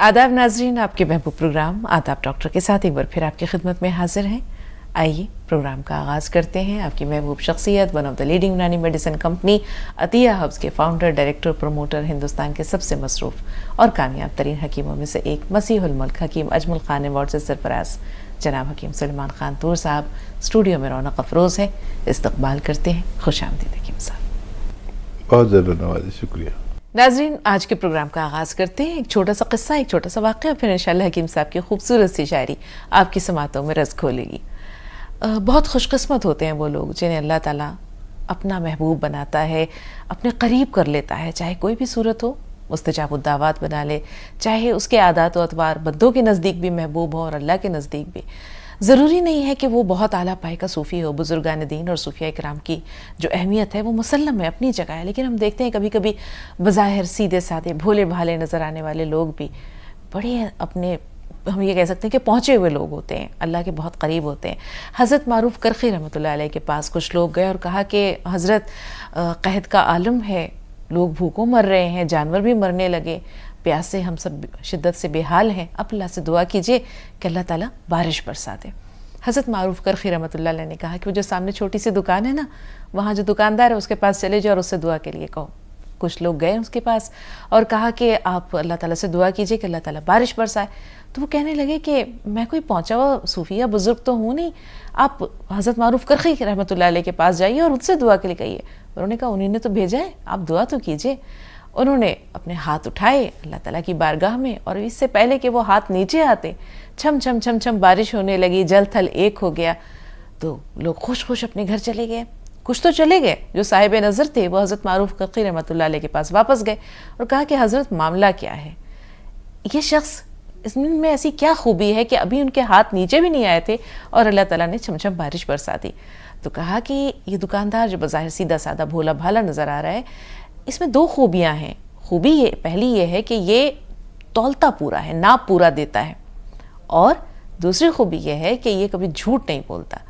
आदाब नाजरीन, आपके महबूब प्रोग्राम आदाब डॉक्टर के साथ एक बार फिर आपकी खिदमत में हाजिर हैं। आइए प्रोग्राम का आगाज़ करते हैं। आपकी महबूब शख्सियत, वन ऑफ द लीडिंग यूनानी मेडिसिन कंपनी अतिया हब्स के फाउंडर, डायरेक्टर, प्रमोटर, हिंदुस्तान के सबसे मसरूफ़ और कामयाब तरीन हकीमों में से एक, मसीहुल मुल्क हकीम अजमुल खान अवार्ड से सरफराज जनाब हकीम सलमान खान तूर साहब स्टूडियो में रौनक अफरोज़ है। इस्तकबाल करते हैं। खुश आमदीद हकीम साहब। बहुत ज़्यादा नवाज़ी, शुक्रिया। नाजरीन, आज के प्रोग्राम का आगाज़ करते हैं। एक छोटा सा किस्सा, एक छोटा सा वाक़या, फिर इंशाल्लाह हकीम साहब की खूबसूरत सी शायरी आपकी समातों में रस खोलेगी। बहुत खुशकिस्मत होते हैं वो लोग जिन्हें अल्लाह ताला अपना महबूब बनाता है, अपने करीब कर लेता है, चाहे कोई भी सूरत हो, मुस्तजाबुद्दावात बना ले, चाहे उसके आदात व अतवार बद्दों के नज़दीक भी महबूब हो और अल्लाह के नज़दीक भी। ज़रूरी नहीं है कि वो बहुत आला पाए का सूफ़ी हो। बुज़ुर्गान दीन और सूफिया इकराम की जो अहमियत है वो मुसल्लम है, अपनी जगह है, लेकिन हम देखते हैं कभी कभी बज़ाहिर सीधे साधे भोले भाले नज़र आने वाले लोग भी बड़े अपने, हम ये कह सकते हैं कि पहुँचे हुए लोग होते हैं, अल्लाह के बहुत करीब होते हैं। हज़रत मारूफ़ करख़ी रहमतुल्लाह अलैह के पास कुछ लोग गए और कहा कि हज़रत कहत का आलम है, लोग भूखों मर रहे हैं, जानवर भी मरने लगे, प्यास से हम सब शिद्दत से बेहाल हैं, अब अल्लाह से दुआ कीजिए कि अल्लाह ताला बारिश बरसा दे। हज़रत मारूफ़ करख़ी रहमतुल्लाह अलैह ने कहा कि वो जो सामने छोटी सी दुकान है ना, वहाँ जो दुकानदार है उसके पास चले जाओ और उससे दुआ के लिए कहो। कुछ लोग गए उसके पास और कहा कि आप अल्लाह ताला से दुआ कीजिए कि अल्लाह ताला बारिश बरसाए। तो वो कहने लगे कि मैं कोई पहुँचा हुआ सूफ़ी या बुज़ुर्ग तो हूँ नहीं, आप हज़रत मारूफ़ करख़ी रहमतुल्लाह अलैह के पास जाइए और उनसे दुआ के लिए कहिए। उन्होंने कहा उन्हीं ने तो भेजा है, आप दुआ तो कीजिए। उन्होंने अपने हाथ उठाए अल्लाह ताला की बारगाह में और इससे पहले कि वो हाथ नीचे आते, छम छम छम छम बारिश होने लगी, जल थल एक हो गया। तो लोग खुश खुश अपने घर चले गए। कुछ तो चले गए, जो साहिब नज़र थे वो हज़रत मारूफ़ करख़ी रहमतुल्लाह अलैह के पास वापस गए और कहा कि हज़रत मामला क्या है, ये शख्स इसमें ऐसी क्या खूबी है कि अभी उनके हाथ नीचे भी नहीं आए थे और अल्लाह ताला ने छम छम बारिश बरसा दी। तो कहा कि ये दुकानदार जो बज़ाहिर सीधा साधा भोला भाला नज़र आ रहा है, इसमें दो खूबियाँ हैं। खूबी ये पहली ये है कि ये तौलता पूरा है, नाप पूरा देता है, और दूसरी खूबी ये है कि ये कभी झूठ नहीं बोलता।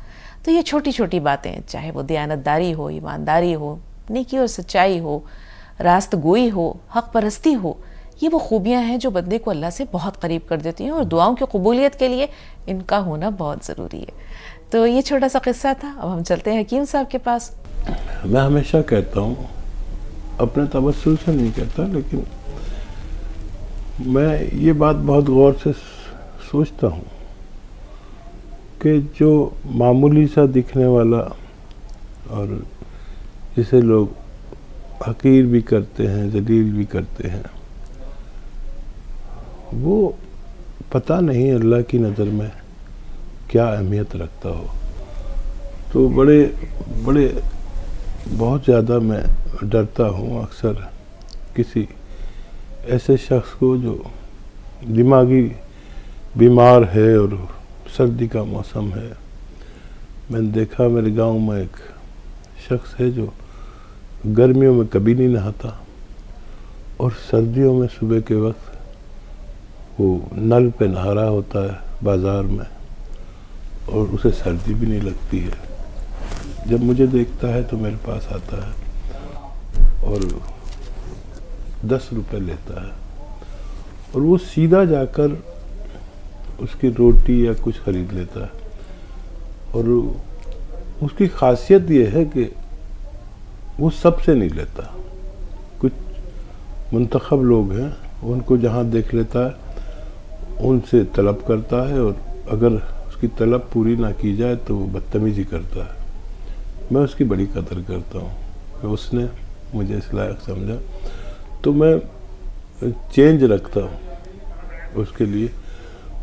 तो ये छोटी छोटी बातें, चाहे वो दयानतदारी हो, ईमानदारी हो, नेकी और सच्चाई हो, रास्त गोई हो, हक़ परस्ती हो, ये वो खूबियाँ हैं जो बंदे को अल्लाह से बहुत करीब कर देती हैं और दुआओं की कबूलियत के लिए इनका होना बहुत ज़रूरी है। तो ये छोटा सा किस्सा था। अब हम चलते हैं हकीम साहब के पास। मैं हमेशा कहता हूँ, अपने तबस्सुल से नहीं कहता, लेकिन मैं ये बात बहुत गौर से सोचता हूँ कि जो मामूली सा दिखने वाला और जिसे लोग हकीर भी करते हैं, जलील भी करते हैं, वो पता नहीं अल्लाह की नज़र में क्या अहमियत रखता हो। तो बड़े बड़े बहुत ज़्यादा मैं डरता हूँ अक्सर किसी ऐसे शख्स को जो दिमागी बीमार है और सर्दी का मौसम है। मैंने देखा मेरे गांव में एक शख्स है जो गर्मियों में कभी नहीं नहाता और सर्दियों में सुबह के वक्त वो नल पे नहा रहा होता है बाज़ार में और उसे सर्दी भी नहीं लगती है। जब मुझे देखता है तो मेरे पास आता है और 10 रुपए लेता है और वो सीधा जाकर उसकी रोटी या कुछ खरीद लेता है। और उसकी खासियत ये है कि वो सबसे नहीं लेता, कुछ मुंतखब लोग हैं उनको जहाँ देख लेता है उनसे तलब करता है और अगर उसकी तलब पूरी ना की जाए तो वो बदतमीज़ी करता है। मैं उसकी बड़ी कदर करता हूँ कि उसने मुझे इस लायक समझा, तो मैं चेंज रखता हूँ उसके लिए।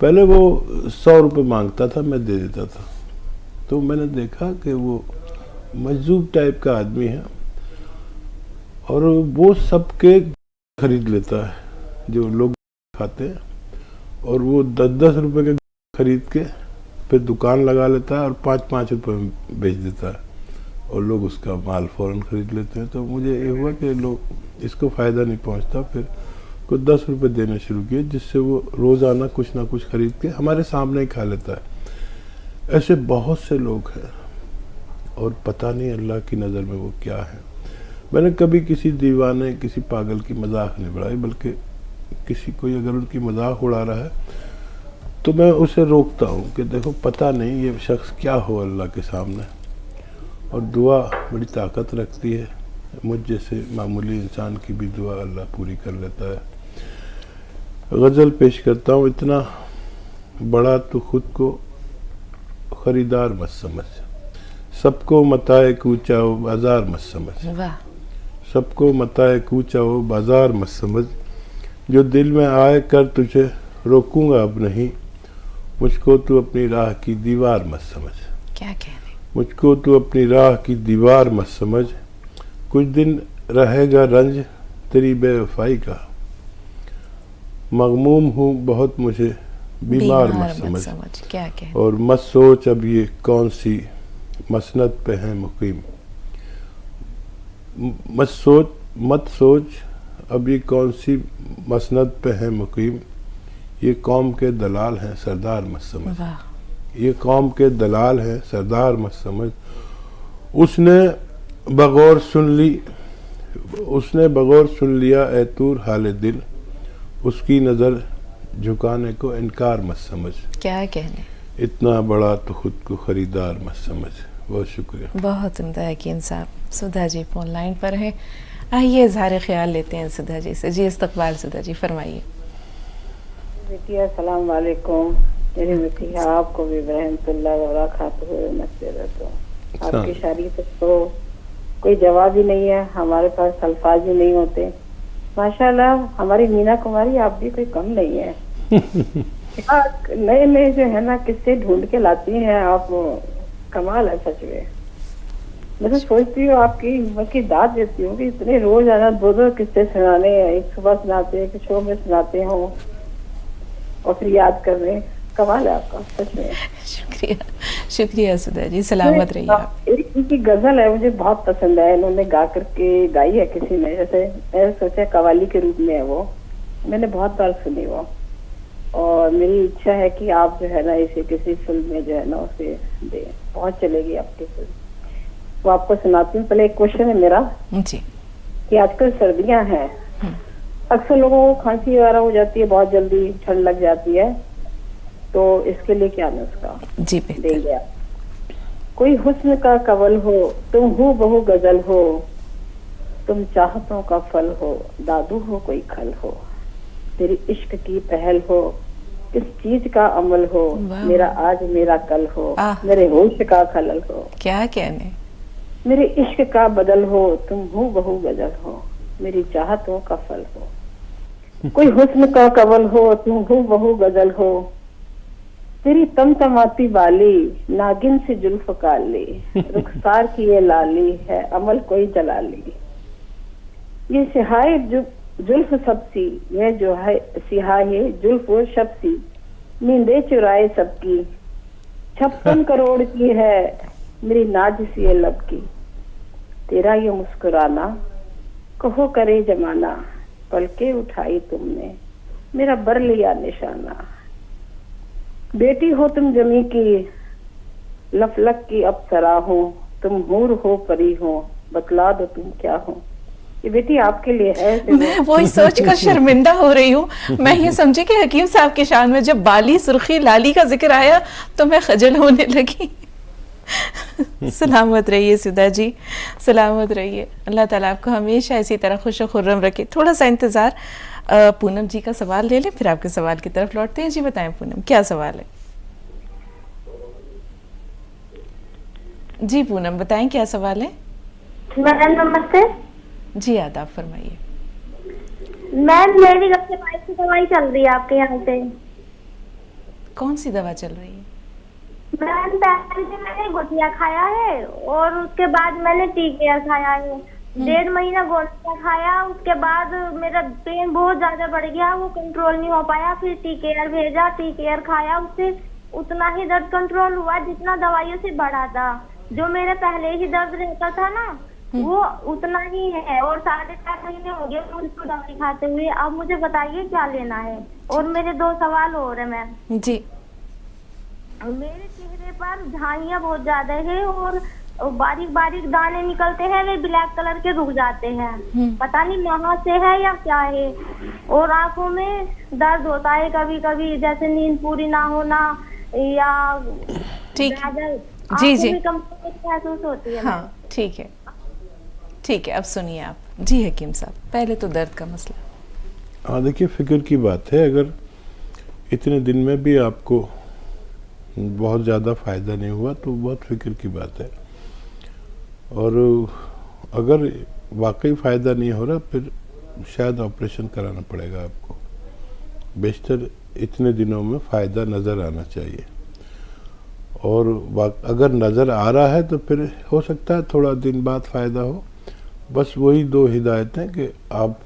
पहले वो 100 रुपये मांगता था, मैं दे देता था। तो मैंने देखा कि वो मजजूब टाइप का आदमी है और वो सबके खरीद लेता है जो लोग खाते हैं, और वो 10-10 रुपये के खरीद के फिर दुकान लगा लेता है और 5-5 रुपये में बेच देता है और लोग उसका माल फ़ौरन ख़रीद लेते हैं। तो मुझे ये हुआ कि लोग इसको फ़ायदा नहीं पहुंचता, फिर को 10 रुपये देने शुरू किए, जिससे वो रोज़ाना कुछ ना कुछ ख़रीद के हमारे सामने ही खा लेता है। ऐसे बहुत से लोग हैं और पता नहीं अल्लाह की नज़र में वो क्या है। मैंने कभी किसी दीवाने, किसी पागल की मजाक नहीं बढ़ाई, बल्कि किसी कोई अगर उनकी मजाक उड़ा रहा है तो मैं उसे रोकता हूँ कि देखो पता नहीं ये शख्स क्या हो अल्लाह के सामने। और दुआ बड़ी ताकत रखती है, मुझ जैसे मामूली इंसान की भी दुआ अल्लाह पूरी कर लेता है। गज़ल पेश करता हूँ। इतना बड़ा तो खुद को ख़रीदार मत समझ, सबको मताए कूचा हो बाज़ार मत समझ। वाह। सबको मताए कूचा हो बाज़ार मत समझ, जो दिल में आए कर तुझे रोकूंगा अब नहीं, मुझको तू अपनी राह की दीवार मत समझ। क्या कहने। मुझको तू अपनी राह की दीवार मत समझ, कुछ दिन रहेगा रंज तेरी बेवफाई का, मगमूम हूँ बहुत मुझे बीमार मत समझ। क्या कहने। और मत सोच अब ये कौन सी मसनद पे है मुकीम, मत सोच अब ये कौन सी मसनद पे है मुकीम, ये कौम के दलाल हैं सरदार मत समझ। ये कौम के दलाल हैं सरदार मत समझ। उसने बगौर सुन लिया ए तूर हाल दिल, उसकी नज़र झुकाने को इनकार मत समझ। क्या कहने। इतना बड़ा तो खुद को ख़रीदार मत समझ। बहुत शुक्रिया। बहुत उम्दा हकीम साहब। सुधा जी फोन लाइन पर हैं, आइए इजहार ख्याल लेते हैं सुधा जी से। जी इस्तकबाल सुधा जी, फरमाइए। बेटी अस्सलाम वालेकुम। मेरी बेटी आपको भी रहमतुल्लाह व बरकातहू नसीरत। आपकी शादी तो कोई जवाब ही नहीं है, हमारे पास अल्फाज ही नहीं होते। माशाल्लाह हमारी मीना कुमारी आप भी कोई कम नहीं है। नए नए जो है ना किस्से ढूंढ के लाती हैं आप, कमाल है सच में। मैं तो सोचती हूँ आपकी बल्कि दाद देती हूँ कि इतने रोज आना 2-2 किस्से सुनाने, एक सुबह सुनाते एक शो में सुनाते हो और फिर याद कर रहे। कमाल है आपका सच में। शुक्रिया शुक्रिया सुधा जी, सलामत रहिए आप। एक इनकी गजल है मुझे बहुत पसंद है, इन्होंने गा करके गाई है किसी ने, जैसे मैंने सोचा कवाली के रूप में है वो, मैंने बहुत बार सुनी वो, और मेरी इच्छा है कि आप जो है ना इसे किसी फिल्म में जो है ना उसे दे, बहुत चलेगी आपकी फिल्म। वो आपको सुनाती हूँ। पहले एक क्वेश्चन है मेरा जी कि आजकल सर्दियां हैं, अक्सर लोगों को खांसी वगैरह हो जाती है, बहुत जल्दी ठंड लग जाती है, तो इसके लिए क्या नुस्खा जी देंगे आप? कोई हुस्न का कवल हो, तुम हो बहु गजल हो, तुम चाहतों का फल हो, दादू हो कोई खल हो, तेरी इश्क की पहल हो, किस चीज का अमल हो, मेरा आज मेरा कल हो, मेरे होश का खलल हो। क्या कहने। मेरे इश्क का बदल हो, तुम हो बहु गजल हो, मेरी चाहतों का फल हो। कोई हुस्न का कवल हो, तुम हो बहु गजल हो, तेरी तमतमाती वाली नागिन से जुल्फ काली, रुखसार की ये लाली है अमल कोई जलाली, ये सिहाए जुल्फ सबसी, यह जो है सिहाए जुल्फ शबसी, नींदे चुराए सबकी, 56 करोड़ की है मेरी नाज सी ये लब की, तेरा ये मुस्कुराना कहो करे जमाना, पलके उठाई तुमने मेरा बर लिया निशाना, बेटी हो तुम जमी की लफलक की अप्सरा हो, तुम हूर हो परी हो, बतला दो तुम क्या हो। ये बेटी आपके लिए है। मैं वही सोचकर शर्मिंदा हो रही हूँ। मैं ये समझी कि हकीम साहब की शान में जब बाली सुर्खी लाली का जिक्र आया तो मैं खजल होने लगी। सलामत रहिए सुधा जी, सलामत रहिए। अल्लाह ताला आपको हमेशा इसी तरह खुश और खुर्रम रखे। थोड़ा सा इंतजार, पूनम जी का सवाल ले लें, फिर आपके सवाल की तरफ लौटते हैं। जी बताएं पूनम, क्या सवाल है? जी पूनम बताएं क्या सवाल है? मैम नमस्ते। जी आदाब, फरमाइए। मैम मेरी कब से पाइप की दवाई चल रही है आपके यहाँ से। कौन सी दवा चल रही है? मैम पहले से मैंने गोटिया खाया है और उसके बाद मैंने टीकेयर खाया है, 1.5 महीना गोटिया खाया, उसके बाद मेरा पेन बहुत ज्यादा बढ़ गया, वो कंट्रोल नहीं हो पाया, फिर टीकेयर भेजा, टीकेयर खाया, उससे उतना ही दर्द कंट्रोल हुआ जितना दवाइयों से बढ़ा था। जो मेरे पहले ही दर्द रहता था ना वो उतना ही है, और 4.5 महीने हो गए उसको दवाई खाते हुए। अब मुझे बताइए क्या लेना है। और मेरे 2 सवाल और है मैम। जी। मेरे चेहरे पर झाइयाँ बहुत ज्यादा है और और बारीक बारीक दाने निकलते हैं, वे ब्लैक कलर के रुक जाते हैं। पता नहीं वहाँ से है या क्या है। और आंखों में दर्द होता है कभी कभी, जैसे नींद पूरी ना होना या ठीक आंखों जी में कमजोरी महसूस होती है। हाँ ठीक है, ठीक है। अब सुनिए आप। जी हकीम साहब, पहले तो दर्द का मसला। हाँ देखिए, फिक्र की बात है। अगर इतने दिन में भी आपको बहुत ज़्यादा फ़ायदा नहीं हुआ तो बहुत फिक्र की बात है। और अगर वाकई फ़ायदा नहीं हो रहा फिर शायद ऑपरेशन कराना पड़ेगा आपको। बेशतर इतने दिनों में फ़ायदा नज़र आना चाहिए। और अगर नज़र आ रहा है तो फिर हो सकता है थोड़ा दिन बाद फ़ायदा हो। बस वही 2 हिदायतें कि आप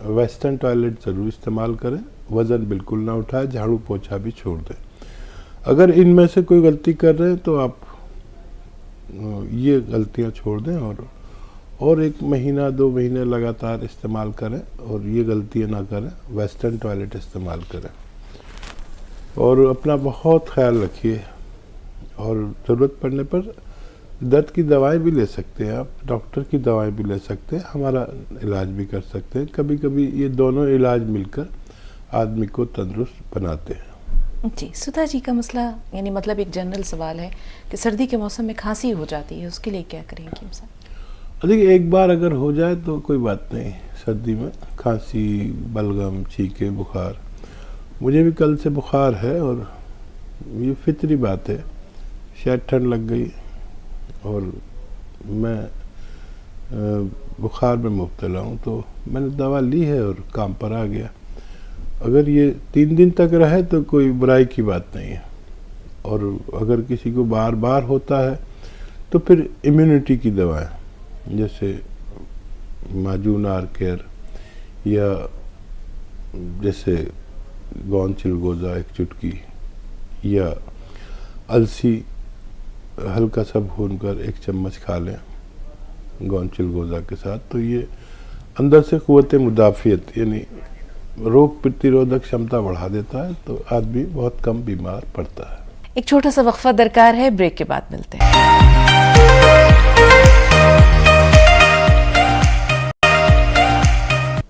वेस्टर्न टॉयलेट ज़रूर इस्तेमाल करें, वज़न बिल्कुल ना उठाएं, झाड़ू पोछा भी छोड़ दें। अगर इनमें से कोई गलती कर रहे हैं तो आप ये गलतियां छोड़ दें और 1 महीना 2 महीने लगातार इस्तेमाल करें और ये गलतियां ना करें, वेस्टर्न टॉयलेट इस्तेमाल करें। और अपना बहुत ख्याल रखिए। और ज़रूरत पड़ने पर दर्द की दवाएं भी ले सकते हैं आप, डॉक्टर की दवाएं भी ले सकते हैं, हमारा इलाज भी कर सकते हैं। कभी कभी ये दोनों इलाज मिलकर आदमी को तंदुरुस्त बनाते हैं। जी, सुधा जी का मसला, यानी मतलब एक जनरल सवाल है कि सर्दी के मौसम में खांसी हो जाती है, उसके लिए क्या करें हकीम साहब? देखिए, एक बार अगर हो जाए तो कोई बात नहीं। सर्दी में खांसी, बलगम, छींके, बुखार, मुझे भी कल से बुखार है और ये फितरी बात है। शायद ठंड लग गई और मैं बुखार में मुब्तला हूँ, तो मैंने दवा ली है और काम पर आ गया। अगर ये 3 दिन तक रहे तो कोई बुराई की बात नहीं है। और अगर किसी को बार बार होता है तो फिर इम्यूनिटी की दवाएं, जैसे माजून आर केयर या जैसे गौन चिलगोज़ा 1 चुटकी, या अलसी हल्का सा भूनकर 1 चम्मच खा लें गौन चिलगोज़ा के साथ, तो ये अंदर से क़ुव्वत मुदाफ़ियत यानी रोग प्रतिरोधक क्षमता बढ़ा देता है, तो आदमी बहुत कम बीमार पड़ता है। एक छोटा सा वक्फा दरकार है, ब्रेक के बाद मिलते हैं।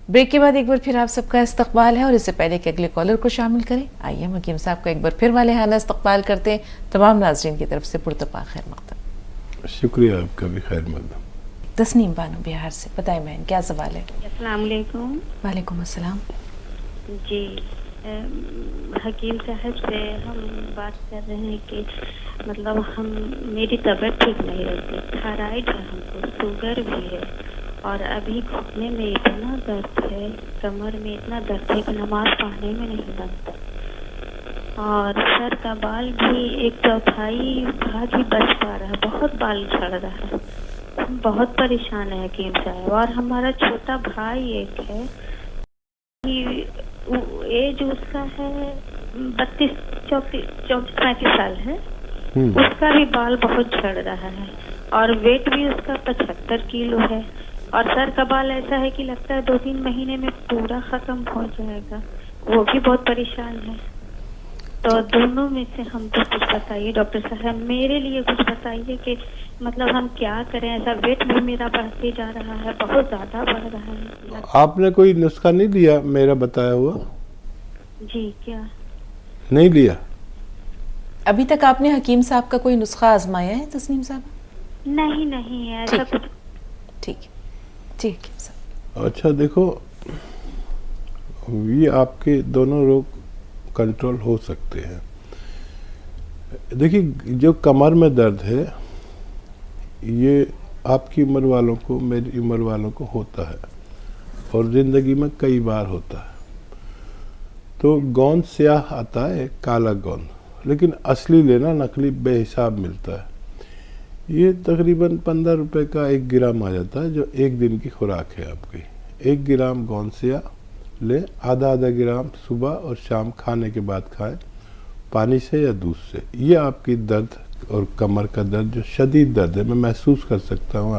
ब्रेक के बाद एक बार फिर आप सबका इस्तकबाल है। और इससे पहले कि अगले कॉलर को शामिल करें, आइए हम हकीम साहब को एक बार फिर मालिहाना इस्तकबाल करते हैं। तमाम नाज़रीन की तरफ से पुरतपा खैर मक़दम। शुक्रिया, आपका भी खैर मक़दम। तस्नीम बानो बिहार से, बताएं बहन क्या सवाल है? अस्सलाम वालेकुम। वालेकुम अस्सलाम। जी, हकीम साहब से हम बात कर रहे हैं कि मतलब मेरी तबीयत ठीक नहीं रहती, थायराइड है हमको, शुगर भी है, और अभी घुटने में इतना दर्द है, कमर में इतना दर्द है कि नमाज पढ़ने में नहीं बनता, और सर का बाल भी 1/4 भाग ही बच पा रहा है, बहुत बाल झड़ रहा है। हम बहुत परेशान है हकीम साहब। और हमारा छोटा भाई एक है, एज उसका है 32-34-35 साल है, उसका भी बाल बहुत झड़ रहा है, और वेट भी उसका 75 किलो है, और सर का बाल ऐसा है कि लगता है 2-3 महीने में पूरा खत्म हो जाएगा। वो भी बहुत परेशान है। तो दोनों में से हमको कुछ बताइए डॉक्टर साहब, मेरे लिए कुछ बताइए कि मतलब हम क्या करें। ऐसा वेट भी मेरा बढ़ते जा रहा है, बहुत ज्यादा बढ़ रहा है। आपने कोई नुस्खा नहीं लिया मेरा बताया हुआ? जी, क्या नहीं लिया? अभी तक आपने हकीम साहब का कोई नुस्खा आजमाया है तस्नीम साहब? नहीं नहीं, ऐसा कुछ। ठीक है जी हकीम साहब। अच्छा देखो, ये आपके दोनों रोग कंट्रोल हो सकते हैं। देखिए, जो कमर में दर्द है ये आपकी उम्र वालों को, मेरी उम्र वालों को होता है, और ज़िंदगी में कई बार होता है। तो गोंद स्याह आता है, काला गोंद, लेकिन असली लेना नकली बेहिसाब मिलता है। ये तकरीबन 15 रुपए का 1 ग्राम आ जाता है, जो 1 दिन की खुराक है आपकी। 1 ग्राम गोंद स्याह ले, आधा ग्राम सुबह और शाम खाने के बाद खाएं, पानी से या दूध से। ये आपकी दर्द और कमर का दर्द जो शदीद दर्द है, मैं महसूस कर सकता हूँ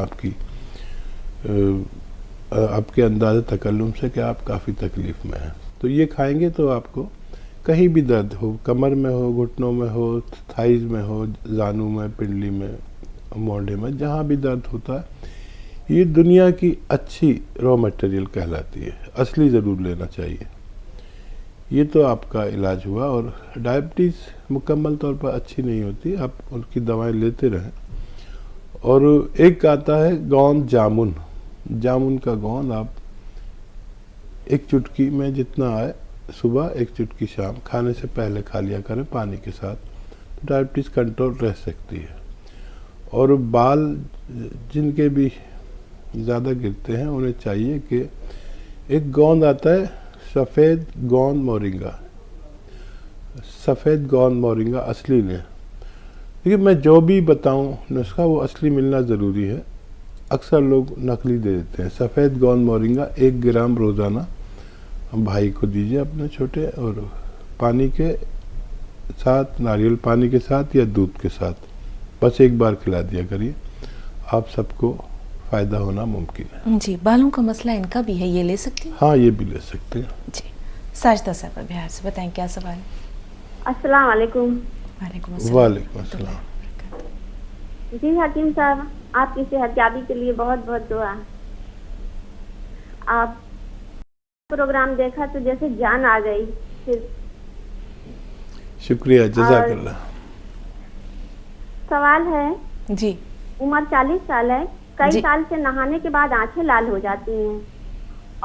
आपके अंदाज़े तकल्लुम से कि आप काफ़ी तकलीफ़ में हैं। तो ये खाएंगे तो आपको कहीं भी दर्द हो, कमर में हो, घुटनों में हो, थाइज़ में हो, जानू में, पिंडली में मोहल्ले में, जहाँ भी दर्द होता है, ये दुनिया की अच्छी रॉ मटेरियल कहलाती है, असली ज़रूर लेना चाहिए। ये तो आपका इलाज हुआ। और डायबिटीज़ मुकम्मल तौर पर अच्छी नहीं होती, आप उनकी दवाएं लेते रहें। और एक आता है गोंद जामुन, जामुन का गोंद आप एक चुटकी में जितना आए सुबह, एक चुटकी शाम, खाने से पहले खा लिया करें पानी के साथ, तो डायबिटीज़ कंट्रोल रह सकती है। और बाल जिनके भी ज़्यादा गिरते हैं उन्हें चाहिए कि एक गोंद आता है सफ़ेद गोंद मोरिंगा, सफ़ेद गोंद मोरिंगा असली लें। देखिए मैं जो भी बताऊं नुस्खा वो असली मिलना ज़रूरी है, अक्सर लोग नकली दे देते हैं। सफ़ेद गोंद मोरिंगा 1 ग्राम रोज़ाना भाई को दीजिए अपने छोटे, और पानी के साथ, नारियल पानी के साथ या दूध के साथ, बस एक बार खिला दिया करिए, आप सबको फ़ायदा होना मुमकिन है। जी, बालों का मसला इनका भी है, ये ले सकती हैं? हाँ, ये भी ले सकते हैं। जी, साजिदा साहब बिहार से बताएं क्या सवाल है? अस्सलाम वालेकुम। वालेकुम अस्सलाम। वालेकुम अस्सलाम। जी हकीम साहब, आपकी सेहतयाबी के लिए बहुत बहुत दुआ। आप प्रोग्राम देखा तो जैसे जान आ गई। फिर शुक्रिया, जज़ाकल्लाह। सवाल है, जी उम्र 40 साल है, कई जी। साल से नहाने के बाद आंखें लाल हो जाती हैं।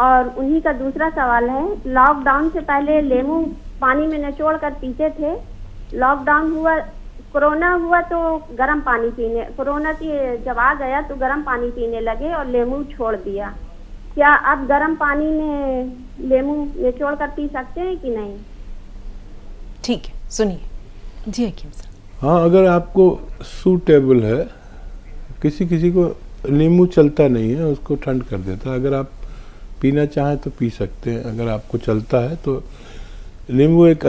और उन्हीं का दूसरा सवाल है, लॉकडाउन से पहले लेमू पानी में निचोड़ कर पीते थे, लॉकडाउन हुआ, कोरोना हुआ तो गर्म पानी पीने, कोरोना की जब आ गया तो गर्म पानी पीने लगे और लेमू छोड़ दिया। क्या अब गर्म पानी में लेमू निचोड़ कर पी सकते हैं कि नहीं? ठीक है, सुनिए। जी हकीम साहब। हाँ, अगर आपको सूटेबल है, किसी किसी को नींबू चलता नहीं है, उसको ठंड कर देता है, अगर आप पीना चाहें तो पी सकते हैं। अगर आपको चलता है तो नींबू एक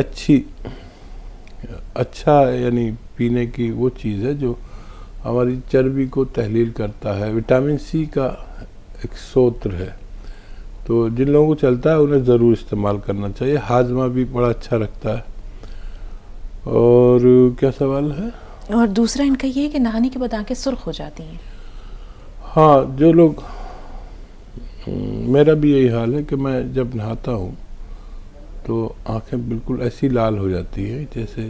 अच्छा यानी पीने की वो चीज़ है जो हमारी चर्बी को तहलील करता है। विटामिन सी का एक स्रोत है, तो जिन लोगों को चलता है उन्हें ज़रूर इस्तेमाल करना चाहिए। हाजमा भी बड़ा अच्छा रखता है। और क्या सवाल है? और दूसरा इनका ये है कि नहाने के बाद आंखें सुर्ख हो जाती हैं। हाँ, जो लोग, मेरा भी यही हाल है कि मैं जब नहाता हूँ तो आंखें बिल्कुल ऐसी लाल हो जाती है जैसे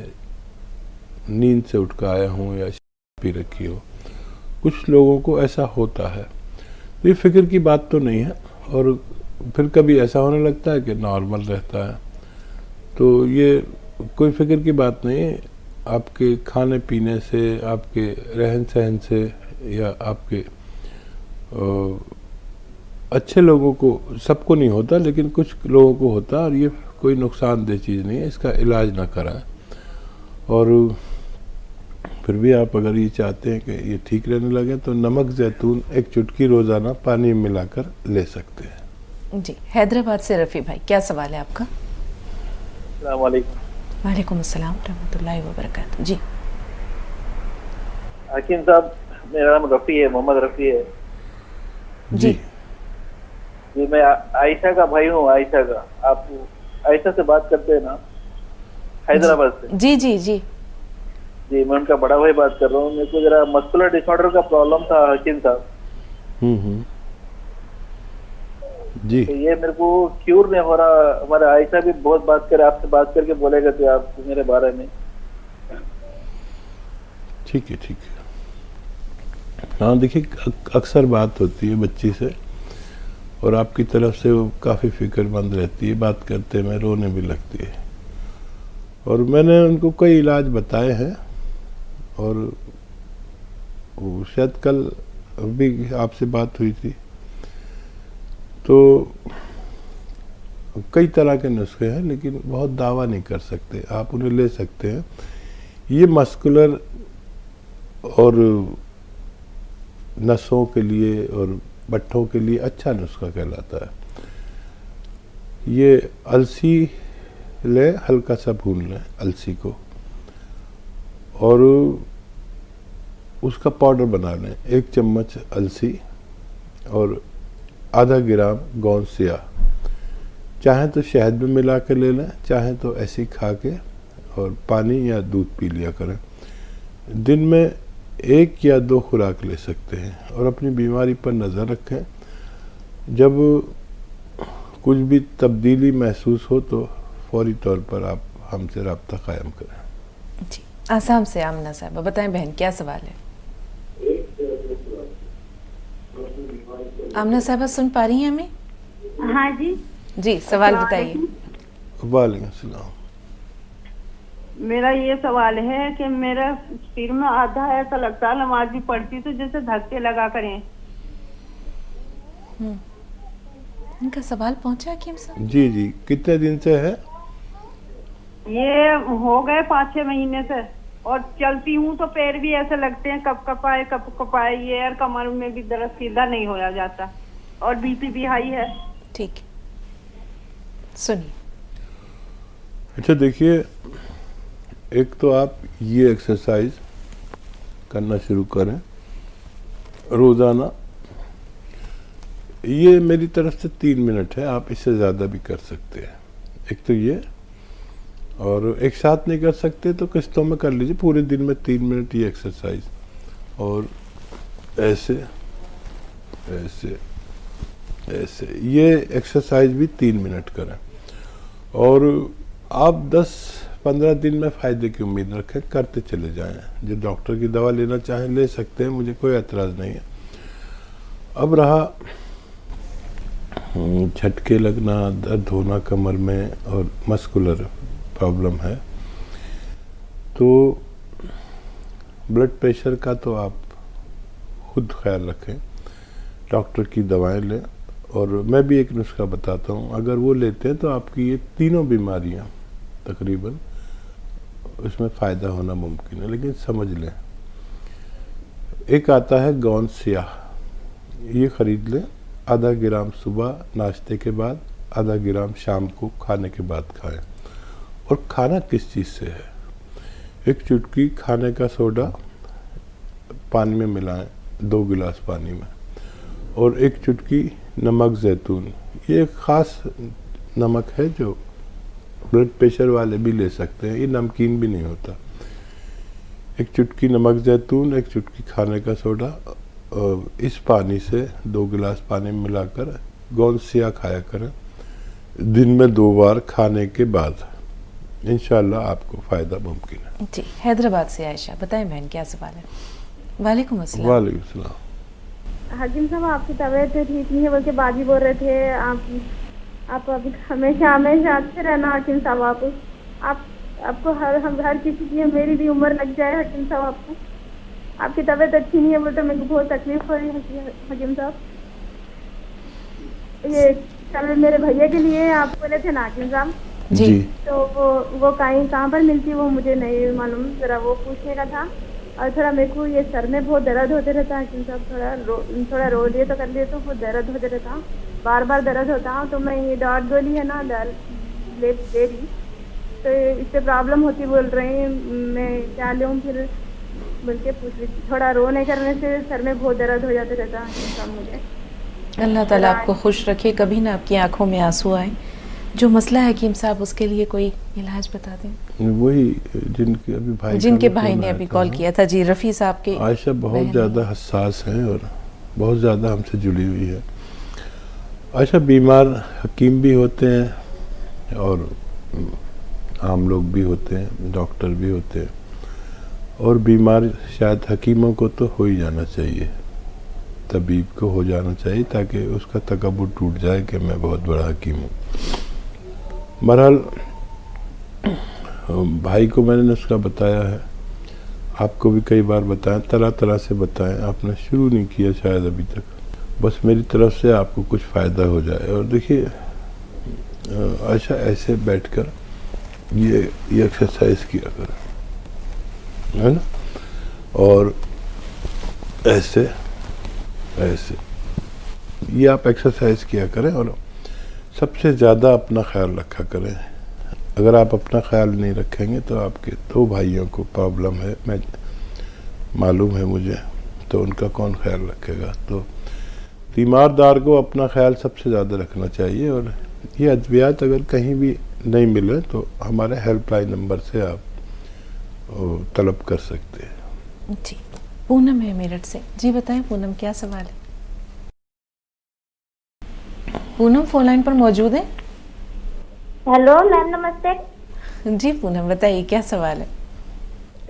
नींद से उठ कर आया हूँ या पी रखी हो। कुछ लोगों को ऐसा होता है, तो ये फिक्र की बात तो नहीं है। और फिर कभी ऐसा होने लगता है कि नॉर्मल रहता है, तो ये कोई फिक्र की बात नहीं है। आपके खाने पीने से, आपके रहन सहन से, या आपके अच्छे लोगों को, सबको नहीं होता लेकिन कुछ लोगों को होता है, और ये कोई नुकसानदेह चीज़ नहीं है, इसका इलाज ना कराएं। और फिर भी आप अगर ये चाहते हैं कि ये ठीक रहने लगे तो नमक जैतून 1 चुटकी रोज़ाना पानी में मिलाकर ले सकते हैं। जी, हैदराबाद से रफ़ी भाई, क्या सवाल है आपका? अस्सलाम वालेकुम। वालेकुम अस्सलाम रहमतुल्लाहि व बरकातहू। जी हकीम साहब, मेरा नाम रफ़ी है, मोहम्मद रफ़ी है जी जी। मैं आयशा का भाई हूँ, आयशा का। आप आयशा से बात करते हैं ना, हैदराबाद से? जी जी जी जी, मैं उनका बड़ा भाई बात कर रहा हूँ। मेरे को जरा मस्कुलर डिसऑर्डर का प्रॉब्लम था हकीम साहब। जी, तो ये मेरे को क्यूर नहीं हो रहा। हमारे आयशा भी बहुत बात करे, आपसे बात करके बोलेगा तो आप मेरे बारे में। ठीक है, ठीक है। हाँ, देखिए अक्सर बात होती है बच्ची से, और आपकी तरफ से वो काफ़ी फिक्रमंद रहती है, बात करते में रोने भी लगती है। और मैंने उनको कई इलाज बताए हैं, और वो शायद कल भी आपसे बात हुई थी, तो कई तरह के नुस्खे हैं लेकिन बहुत दावा नहीं कर सकते। आप उन्हें ले सकते हैं। ये मस्कुलर और नसों के लिए और बट्ठों के लिए अच्छा नुस्खा कहलाता है। ये अलसी ले, हल्का सा भून लें अलसी को, और उसका पाउडर बना लें। 1 चम्मच अलसी और आधा ग्राम गोंद सिया, चाहे तो शहद में मिला के ले लें, चाहे तो ऐसे ही खा के और पानी या दूध पी लिया करें। दिन में 1 या 2 खुराक ले सकते हैं और अपनी बीमारी पर नज़र रखें। जब कुछ भी तब्दीली महसूस हो तो फौरी तौर पर आप हमसे रब्ता कायम करें। जी, आसाम से आमना साहब, बताएं बहन क्या सवाल है? आमना साहब सुन पा रही हैं हमें? हाँ जी। जी, सवाल बताइए। वालेकुम सलाम। मेरा ये सवाल है कि मेरा सिर में आधा ऐसा लगता है, नमाज भी पढ़ती तो जैसे धक्के लगा करें। इनका सवाल पहुंचा हकीम साहब? जी जी, कितने दिन से है? ये हो गए 5-6 महीने से, और चलती हूँ तो पैर भी ऐसे लगते हैं कप कपाए ये, और कमर में भी दर्द, सीधा नहीं होया जाता, और बीपी भी हाई है। ठीक, सुनिए। अच्छा देखिए, एक तो आप ये एक्सरसाइज करना शुरू करें रोज़ाना। ये मेरी तरफ से 3 मिनट है, आप इससे ज़्यादा भी कर सकते हैं। एक तो ये, और एक साथ नहीं कर सकते तो किस्तों में कर लीजिए, पूरे दिन में 3 मिनट ये एक्सरसाइज, और ऐसे ऐसे ऐसे ये एक्सरसाइज भी 3 मिनट करें। और आप 10-15 दिन में फ़ायदे की उम्मीद रखें, करते चले जाएं। जो डॉक्टर की दवा लेना चाहें ले सकते हैं, मुझे कोई एतराज़ नहीं है। अब रहा झटके लगना, दर्द होना कमर में और मस्कुलर प्रॉब्लम है, तो ब्लड प्रेशर का तो आप खुद ख्याल रखें, डॉक्टर की दवाएं लें। और मैं भी एक नुस्खा बताता हूँ, अगर वो लेते हैं तो आपकी ये तीनों बीमारियाँ तकरीबन उसमें फ़ायदा होना मुमकिन है। लेकिन समझ लें, एक आता है गौन स्याह, ये ख़रीद लें, आधा ग्राम सुबह नाश्ते के बाद, आधा ग्राम शाम को खाने के बाद खाएं। और खाना किस चीज़ से है? एक चुटकी खाने का सोडा पानी में मिलाएं, 2 गिलास पानी में, और एक चुटकी नमक ज़ैतून। ये एक ख़ास नमक है जो ब्लड प्रेशर वाले भी ले सकते हैं, ये नमकीन भी नहीं होता। एक चुटकी नमक ज़ैतून, एक चुटकी खाने का सोडा, और इस पानी से 2 गिलास पानी में मिलाकर गोंद स्याह खाया करें, दिन में 2 बार खाने के बाद। इंशाल्लाह आपको फ़ायदा मुमकिन है। जी, हैदराबाद से आयशा, बताएं बहन क्या सवाल है? वालेकुम अस्सलाम। वालेकुम सलाम। हकीम साहब, आपकी तबीयत ठीक नहीं है बोल के बाजी बोल रहे थे। आप अभी हमेशा अच्छे रहना हकीम साहब। आपको हर किसी की, मेरी भी उम्र लग जाए हकीम साहब। आपकी तबीयत अच्छी नहीं है बोलते मेरे को बहुत तकलीफ हो रही है हकीम साहब। ये कल मेरे भैया के लिए आप बोले थे ना हकीम साहब जी, तो वो कहाँ पर मिलती वो मुझे नहीं मालूम, जरा वो पूछने का था। और थोड़ा मेरे को ये सर में बहुत दर्द होते रहता है हकीम साहब, थोड़ा रो लिए तो कर लिए तो बहुत दर्द होते रहता, बार दर्द होता। तो मैं ये डॉट गोली है ना ले रही, तो इससे प्रॉब्लम होती बोल रही, मैं क्या लूँ फिर बोल के पूछ रही थी। थोड़ा रो नहीं करने से सर में बहुत दर्द हो जाते रहता है मुझे। अल्लाह ताला आपको खुश रखे, कभी ना आपकी आंखों में आंसू आए। जो मसला है हकीम साहब, उसके लिए कोई इलाज बता दें। वही जिनके भाई ने अभी कॉल किया था। जी, रफ़ी साहब के आयशा बहुत ज़्यादा हसास हैं और बहुत ज़्यादा हमसे जुड़ी हुई है। आयशा बीमार हकीम भी होते हैं और आम लोग भी होते हैं, डॉक्टर भी होते हैं, और बीमार शायद हकीमों को तो हो ही जाना चाहिए, तबीब को हो जाना चाहिए, ताकि उसका तकब्बुर टूट जाए कि मैं बहुत बड़ा हकीम हूँ। बहरहाल भाई को मैंने नुस्खा बताया है, आपको भी कई बार बताया, तरह तरह से बताएं, आपने शुरू नहीं किया शायद अभी तक। बस मेरी तरफ से आपको कुछ फ़ायदा हो जाए। और देखिए अच्छा, ऐसे बैठकर ये एक्सरसाइज किया करें, है ना, और ऐसे ऐसे ये आप एक्सरसाइज किया करें। और सबसे ज़्यादा अपना ख्याल रखा करें। अगर आप अपना ख्याल नहीं रखेंगे तो आपके 2 भाइयों को प्रॉब्लम है, मैं मालूम है मुझे, तो उनका कौन ख्याल रखेगा। तो तीमारदार को अपना ख्याल सबसे ज़्यादा रखना चाहिए। और ये अद्वियात अगर कहीं भी नहीं मिले तो हमारे हेल्पलाइन नंबर से आप तलब कर सकते हैं। जी, पूनम है मेरठ से। जी बताएं पूनम, क्या सवाल है? पूनम फोन लाइन पर मौजूद है? हेलो मैम, नमस्ते। जी पूनम बताइए, क्या सवाल है?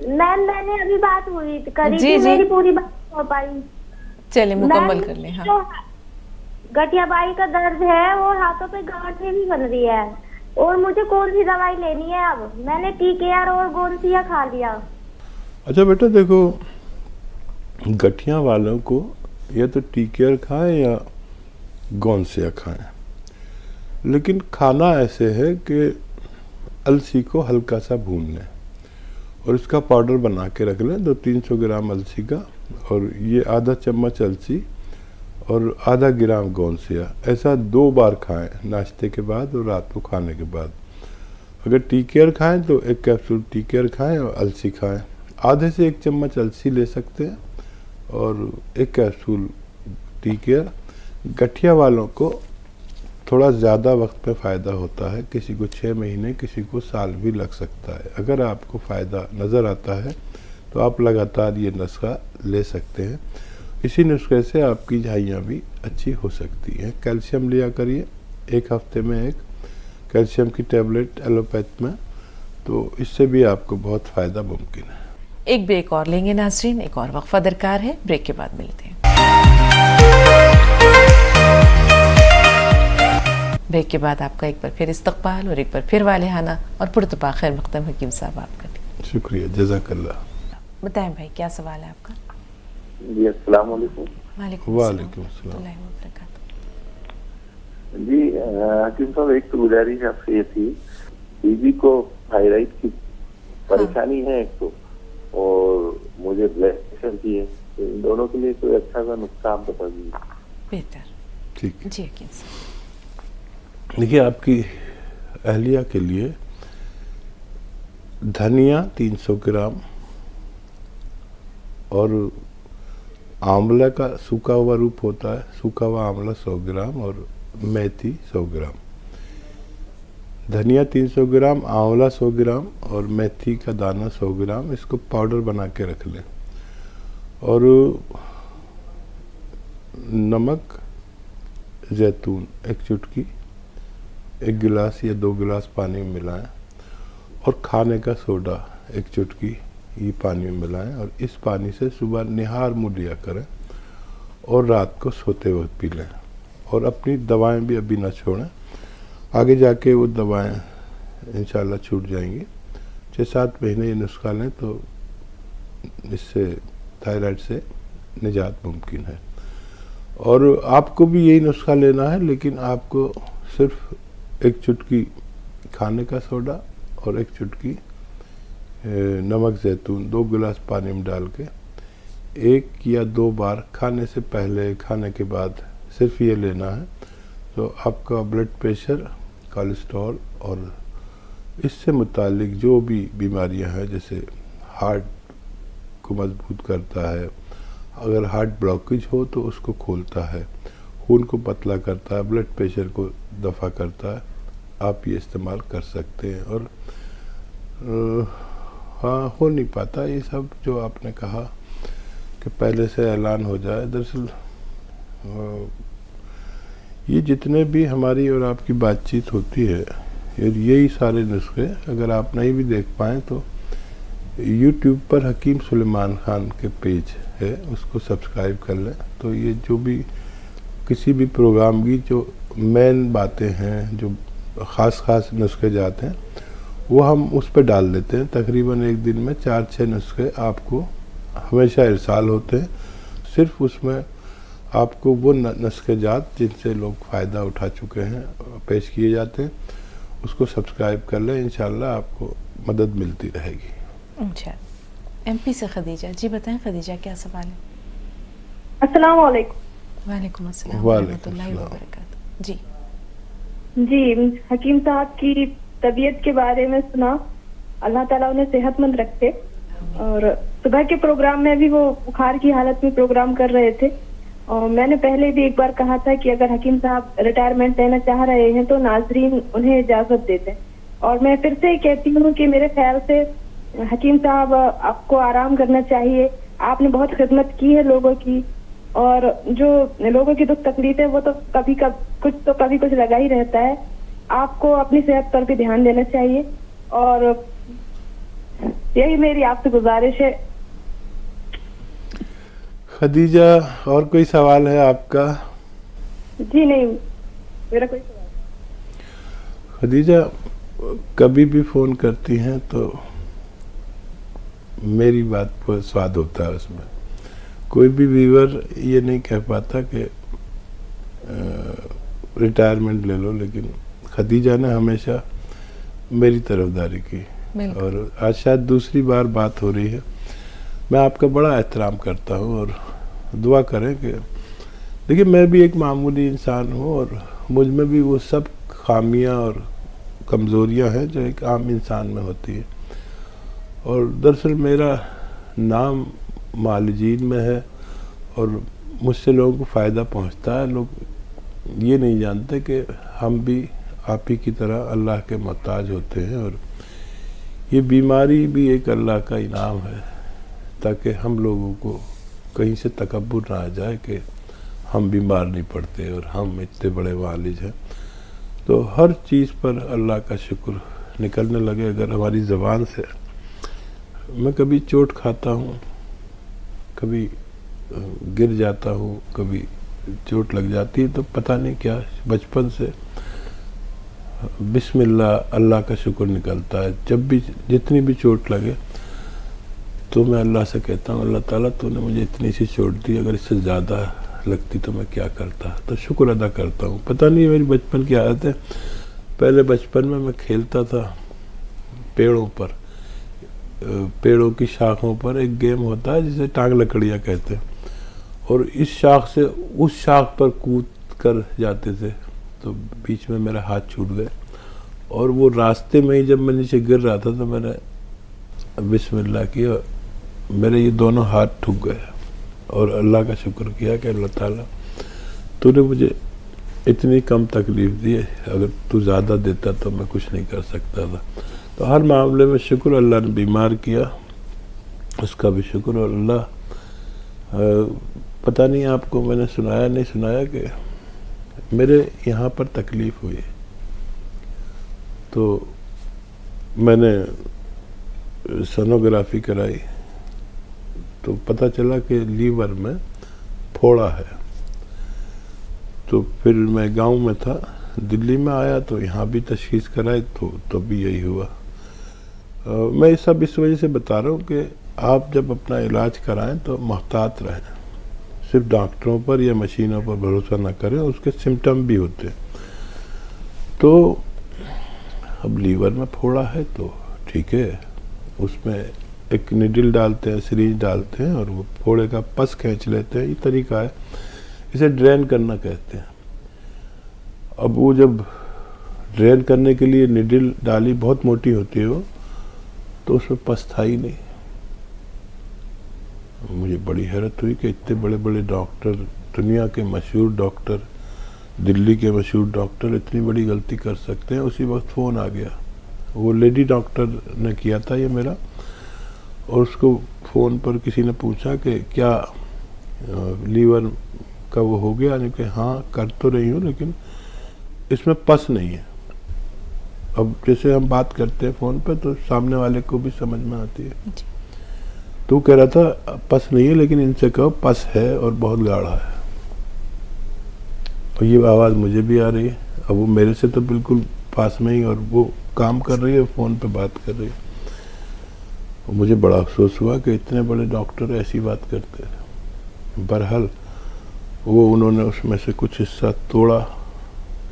मैम मैंने अभी बात हुई करी जी, थी, जी। मेरी पूरी बात नहीं हो पाई। चलिए मुकम्मल मैम, कर लें। हाँ जो गठियाबाई का दर्द है और हाथों पे गांठें भी बन रही है, और मुझे कौन सी दवाई लेनी है? अब मैंने टीकेआर और गोंसिया खा लिया। अच्छा बेटा देखो, गठिया वालों को या तो टीकेयर खाएं या गोंसिया खाएं, लेकिन खाना ऐसे है कि अलसी को हल्का सा भून लें और इसका पाउडर बना के रख लें, 200-300 ग्राम अलसी का, और ये आधा चम्मच अलसी और आधा ग्राम गोंसिया, ऐसा 2 बार खाएं, नाश्ते के बाद और रात को खाने के बाद। अगर टीकेयर खाएं तो 1 कैप्सूल टीकेयर खाएं और अलसी खाएं। आधे से 1 चम्मच अलसी ले सकते हैं और 1 कैप्सूल टीकेयर। गठिया वालों को थोड़ा ज़्यादा वक्त में फ़ायदा होता है, किसी को 6 महीने, किसी को साल भी लग सकता है। अगर आपको फ़ायदा नज़र आता है तो आप लगातार ये नुस्खा ले सकते हैं। इसी नुस्खे से आपकी झाइयाँ भी अच्छी हो सकती हैं। कैल्शियम लिया करिए, 1 हफ्ते में 1 कैल्शियम की टैबलेट एलोपैथ में, तो इससे भी आपको बहुत फ़ायदा मुमकिन है। एक ब्रेक और लेंगे नाजरीन, एक और वक्फा दरकार है, ब्रेक के बाद मिलते हैं। ब्रेक के बाद आपका एक बार फिर इस्तकबाल और एक बार फिर वालेहाना और पुरतपा खैर मक़दम हकीम साहब आपका भी। शुक्रिया, जज़ाकल्लाह। बताएं भाई, क्या सवाल है आपका? जी अस्सलाम वालेकुम। वालेकुम वालेकुम अस्सलाम। अस्सलाम। जी हकीम साहब, एक तो गुजारिश आपसे ये थी, बीबी को थायराइड की परेशानी है एक तो, और मुझे ब्लड प्रेशर की है, तो इन दोनों के लिए कोई अच्छा सा नुस्खा आप बता दीजिए। बेहतर। ठीक है, जी हकीम साहब। देखिए आपकी अहलिया के लिए धनिया 300 ग्राम और आंवला का सूखा हुआ रूप होता है, सूखा हुआ आंवला 100 ग्राम और मेथी 100 ग्राम। धनिया 300 ग्राम, आंवला 100 ग्राम और मेथी का दाना 100 ग्राम, इसको पाउडर बना के रख लें। और नमक, जैतून 1 चुटकी 1 गिलास या 2 गिलास पानी में मिलाएं, और खाने का सोडा 1 चुटकी ये पानी में मिलाएं, और इस पानी से सुबह निहार मुँह लिया करें और रात को सोते वक्त पी लें। और अपनी दवाएं भी अभी ना छोड़ें, आगे जाके वो दवाएं इंशाल्लाह छूट जाएंगी। 6-7 महीने ये नुस्खा लें तो इससे थायराइड से निजात मुमकिन है। और आपको भी यही नुस्खा लेना है, लेकिन आपको सिर्फ 1 चुटकी खाने का सोडा और 1 चुटकी नमक जैतून 2 गिलास पानी में डाल के 1 या 2 बार खाने से पहले, खाने के बाद सिर्फ ये लेना है, तो आपका ब्लड प्रेशर, कोलेस्ट्रॉल और इससे मुतालिक जो भी बीमारियां हैं, जैसे हार्ट को मजबूत करता है, अगर हार्ट ब्लॉकेज हो तो उसको खोलता है, खून को पतला करता है, ब्लड प्रेशर को दफ़ा करता है, आप ये इस्तेमाल कर सकते हैं। और हाँ, हो नहीं पाता ये सब जो आपने कहा कि पहले से ऐलान हो जाए। दरअसल ये जितने भी हमारी और आपकी बातचीत होती है, यही सारे नुस्खे अगर आप नहीं भी देख पाएँ तो YouTube पर हकीम सुलेमान खान के पेज है, उसको सब्सक्राइब कर लें। तो ये जो भी किसी भी प्रोग्राम की जो मेन बातें हैं, जो ख़ास नुस्खे जाते हैं, वो हम उस पर डाल देते हैं। तकरीबन एक दिन में 4-6 नुस्खे आपको हमेशा इरसाल होते हैं। सिर्फ उसमें आपको वो नुस्खे जात जिनसे लोग फ़ायदा उठा चुके हैं पेश किए जाते हैं, उसको सब्सक्राइब कर लें, इंशाल्लाह आपको मदद मिलती रहेगी। अच्छा, MP से खदीजा। जी बताएं खदीजा, क्या सवाल है? अस्सलाम वालेकुम। वालेकुम अस्सलाम वालेकुम रहमतुल्लाहि व अस्सलाम। बरकातहू। जी जी, हकीम साहब की तबीयत के बारे में सुना, अल्लाह ताला उन्हें सेहतमंद रखे। और सुबह के प्रोग्राम में भी वो बुखार की हालत में प्रोग्राम कर रहे थे, और मैंने पहले भी एक बार कहा था कि अगर हकीम साहब रिटायरमेंट लेना चाह रहे हैं तो नाजरीन उन्हें इजाजत देते हैं। और मैं फिर से कहती हूँ कि मेरे ख्याल से हकीम साहब आपको आराम करना चाहिए। आपने बहुत खिदमत की है लोगों की, और जो लोगों की दुख तकलीफ है वो तो कभी कुछ लगा ही रहता है। आपको अपनी सेहत पर भी ध्यान देना चाहिए, और यही मेरी आपसे गुजारिश है। खदीजा, और कोई सवाल है आपका? जी नहीं, मेरा कोई सवाल नहीं। खदीजा, कभी भी फ़ोन करती हैं तो मेरी बात पर स्वाद होता है उसमें। कोई भी व्यूअर ये नहीं कह पाता कि रिटायरमेंट ले लो, लेकिन खदीजा ने हमेशा मेरी तरफदारी की, और आज शायद दूसरी बार बात हो रही है। मैं आपका बड़ा एहतराम करता हूँ, और दुआ करें कि देखिए, मैं भी एक मामूली इंसान हूँ, और मुझ में भी वो सब खामियां और कमज़ोरियां हैं जो एक आम इंसान में होती है। और दरअसल मेरा नाम मालिजीन में है, और मुझसे लोगों को फ़ायदा पहुंचता है। लोग ये नहीं जानते कि हम भी आप ही की तरह अल्लाह के मोहताज होते हैं, और ये बीमारी भी एक अल्लाह का इनाम है, ताकि हम लोगों को कहीं से तकब्बुर ना आ जाए कि हम बीमार नहीं पड़ते और हम इतने बड़े वालिज हैं। तो हर चीज़ पर अल्लाह का शुक्र निकलने लगे अगर हमारी ज़बान से। मैं कभी चोट खाता हूँ, कभी गिर जाता हूँ, कभी चोट लग जाती है, तो पता नहीं क्या बचपन से बिस्मिल्लाह अल्लाह का शुक्र निकलता है। जब भी जितनी भी चोट लगे तो मैं अल्लाह से कहता हूँ, अल्लाह ताला तूने मुझे इतनी सी चोट दी, अगर इससे ज़्यादा लगती तो मैं क्या करता। तो शुक्र अदा करता हूँ। पता नहीं मेरी बचपन की आदत है। पहले बचपन में मैं खेलता था पेड़ों पर, पेड़ों की शाखों पर एक गेम होता है जिसे टांग लकड़ियाँ कहते हैं, और इस शाख से उस शाख पर कूद कर जाते थे, तो बीच में मेरा हाथ छूट गया, और वो रास्ते में ही जब मैं नीचे गिर रहा था तो मैंने बिस्मिल्लाह किया, मेरे ये दोनों हाथ ठुक गए, और अल्लाह का शुक्र किया कि अल्लाह ताला तूने मुझे इतनी कम तकलीफ़ दी है, अगर तू ज़्यादा देता तो मैं कुछ नहीं कर सकता था। तो हर मामले में शुक्र। अल्लाह ने बीमार किया, उसका भी शुक्र। और अल्लाह पता नहीं आपको मैंने सुनाया नहीं सुनाया कि मेरे यहाँ पर तकलीफ़ हुई, तो मैंने सोनोग्राफी कराई, तो पता चला कि लीवर में फोड़ा है। तो फिर मैं गांव में था, दिल्ली में आया तो यहाँ भी तशख़ीस कराई, तो भी यही हुआ। मैं ये सब इस वजह से बता रहा हूँ कि आप जब अपना इलाज कराएं तो मोहतात रहें, सिर्फ डॉक्टरों पर या मशीनों पर भरोसा ना करें, उसके सिम्टम भी होते हैं। तो अब लीवर में फोड़ा है तो ठीक है, उसमें एक निडल डालते हैं, सिरिंज डालते हैं, और वो फोड़े का पस खींच लेते हैं। ये तरीका है, इसे ड्रेन करना कहते हैं। अब वो जब ड्रेन करने के लिए निडल डाली, बहुत मोटी होती है वो, तो उसमें पस था ही नहीं। मुझे बड़ी हैरत हुई कि इतने बड़े बड़े डॉक्टर, दुनिया के मशहूर डॉक्टर, दिल्ली के मशहूर डॉक्टर इतनी बड़ी गलती कर सकते हैं। उसी वक्त फ़ोन आ गया, वो लेडी डॉक्टर ने किया था ये मेरा, और उसको फ़ोन पर किसी ने पूछा कि क्या लीवर का वो हो गया, यानी कि हाँ कर तो रही हूँ लेकिन इसमें पस नहीं है। अब जैसे हम बात करते हैं फ़ोन पर तो सामने वाले को भी समझ में आती है। तो कह रहा था पस नहीं है, लेकिन इनसे कहो पस है और बहुत गाढ़ा है। और ये आवाज़ मुझे भी आ रही है। अब वो मेरे से तो बिल्कुल पास में ही, और वो काम कर रही है, फ़ोन पे बात कर रही है। और मुझे बड़ा अफसोस हुआ कि इतने बड़े डॉक्टर ऐसी बात करते हैं। बहरहाल वो उन्होंने उसमें से कुछ हिस्सा तोड़ा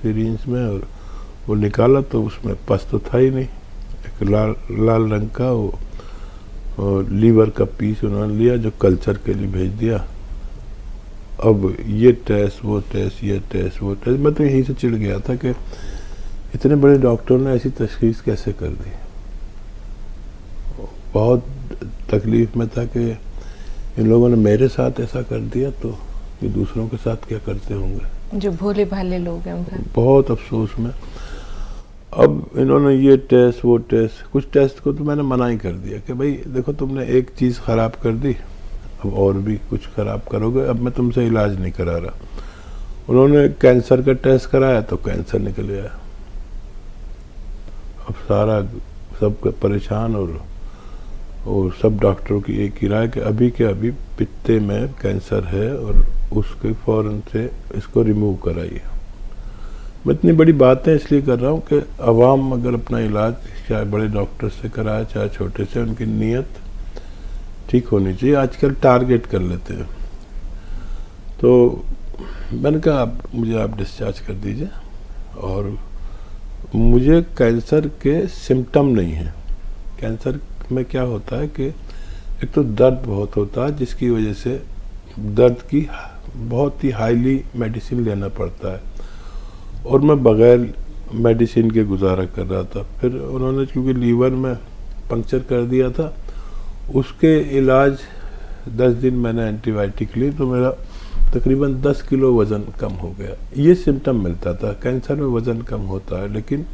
सिरिंज में, और वो निकाला तो उसमें पस तो था ही नहीं। एक लाल रंग का वो और लीवर का पीस उन्होंने लिया, जो कल्चर के लिए भेज दिया। अब ये टेस्ट वो टेस्ट, ये टेस्ट वो टेस्ट। मैं तो यहीं से चिढ़ गया था कि इतने बड़े डॉक्टर ने ऐसी तशख़ीस कैसे कर दी। बहुत तकलीफ़ में था कि इन लोगों ने मेरे साथ ऐसा कर दिया, तो ये दूसरों के साथ क्या करते होंगे, जो भोले भाले लोग हैं उनका। बहुत अफसोस में। अब इन्होंने ये टेस्ट वो टेस्ट, कुछ टेस्ट को तो मैंने मना ही कर दिया कि भाई देखो तुमने एक चीज़ ख़राब कर दी, अब और भी कुछ खराब करोगे, अब मैं तुमसे इलाज नहीं करा रहा। उन्होंने कैंसर का टेस्ट कराया तो कैंसर निकल गया। अब सारा सब परेशान, और सब डॉक्टरों की एक ही राय कि अभी के अभी पित्ते में कैंसर है और उसके फ़ौरन से इसको रिमूव कराइए। मैं इतनी बड़ी बातें इसलिए कर रहा हूँ कि आवाम अगर अपना इलाज चाहे बड़े डॉक्टर से कराए चाहे छोटे से, उनकी नीयत ठीक होनी चाहिए। आजकल टारगेट कर लेते हैं। तो मैंने कहा आप डिस्चार्ज कर दीजिए, और मुझे कैंसर के सिम्टम नहीं हैं। कैंसर में क्या होता है कि एक तो दर्द बहुत होता है, जिसकी वजह से दर्द की बहुत ही हाईली मेडिसिन लेना पड़ता है, और मैं बगैर मेडिसिन के गुजारा कर रहा था। फिर उन्होंने क्योंकि लीवर में पंक्चर कर दिया था, उसके इलाज 10 दिन मैंने एंटीबायोटिक ली तो मेरा तकरीबन 10 किलो वज़न कम हो गया। ये सिम्टम मिलता था। कैंसर में वज़न कम होता है, लेकिन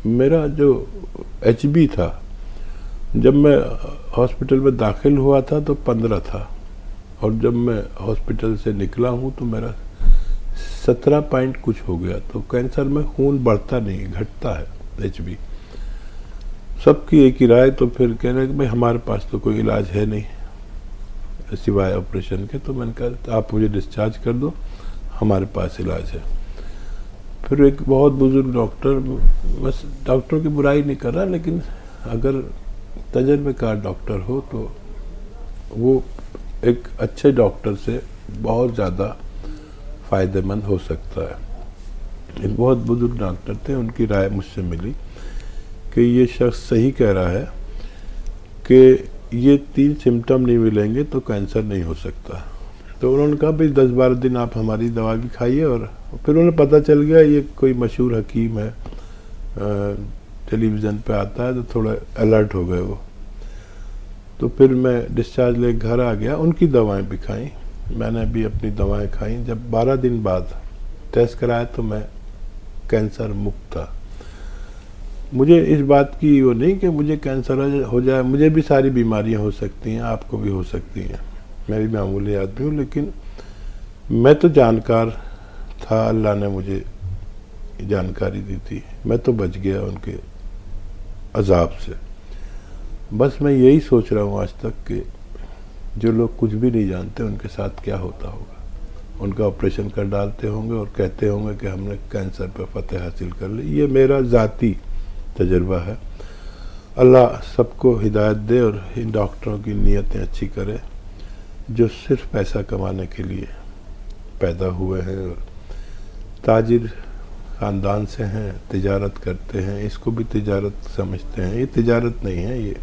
मेरा जो HB था, जब मैं हॉस्पिटल में दाखिल हुआ था तो 15 था, और जब मैं हॉस्पिटल से निकला हूँ तो मेरा 17 पॉइंट कुछ हो गया। तो कैंसर में खून बढ़ता नहीं, घटता है HB। सबकी एक ही राय, तो फिर कह रहे कि भाई हमारे पास तो कोई इलाज है नहीं सिवाय ऑपरेशन के। तो मैंने कहा आप मुझे डिस्चार्ज कर दो, हमारे पास इलाज है। फिर एक बहुत बुजुर्ग डॉक्टर, बस डॉक्टर की बुराई नहीं कर रहा, लेकिन अगर तजर्बेकार डॉक्टर हो तो वो एक अच्छे डॉक्टर से बहुत ज़्यादा फ़ायदेमंद हो सकता है। एक बहुत बुजुर्ग डॉक्टर थे, उनकी राय मुझसे मिली कि ये शख्स सही कह रहा है कि ये 3 सिम्टम नहीं मिलेंगे तो कैंसर नहीं हो सकता। तो उन्होंने कहा भाई 10-12 दिन आप हमारी दवा भी खाइए। और फिर उन्हें पता चल गया ये कोई मशहूर हकीम है, टेलीविज़न पे आता है, तो थोड़ा अलर्ट हो गए वो। तो फिर मैं डिस्चार्ज ले घर आ गया। उनकी दवाएं भी खाई, मैंने भी अपनी दवाएं खाई। जब 12 दिन बाद टेस्ट कराया तो मैं कैंसर मुक्त था। मुझे इस बात की वो नहीं कि मुझे कैंसर हो जाए, मुझे भी सारी बीमारियां हो सकती हैं, आपको भी हो सकती हैं, मैं भी मामूली आदमी हूँ। लेकिन मैं तो जानकार था, अल्लाह ने मुझे जानकारी दी थी, मैं तो बच गया उनके अजाब से। बस मैं यही सोच रहा हूँ आज तक कि जो लोग कुछ भी नहीं जानते उनके साथ क्या होता होगा। उनका ऑपरेशन कर डालते होंगे और कहते होंगे कि हमने कैंसर पर फतेह हासिल कर ली। ये मेरा ज़ाती तजर्बा है। अल्लाह सबको हिदायत दे और इन डॉक्टरों की नीयतें अच्छी करे जो सिर्फ पैसा कमाने के लिए पैदा हुए हैं और ताजिर ख़ानदान से हैं, तिजारत करते हैं, इसको भी तिजारत समझते हैं। ये तिजारत नहीं है, ये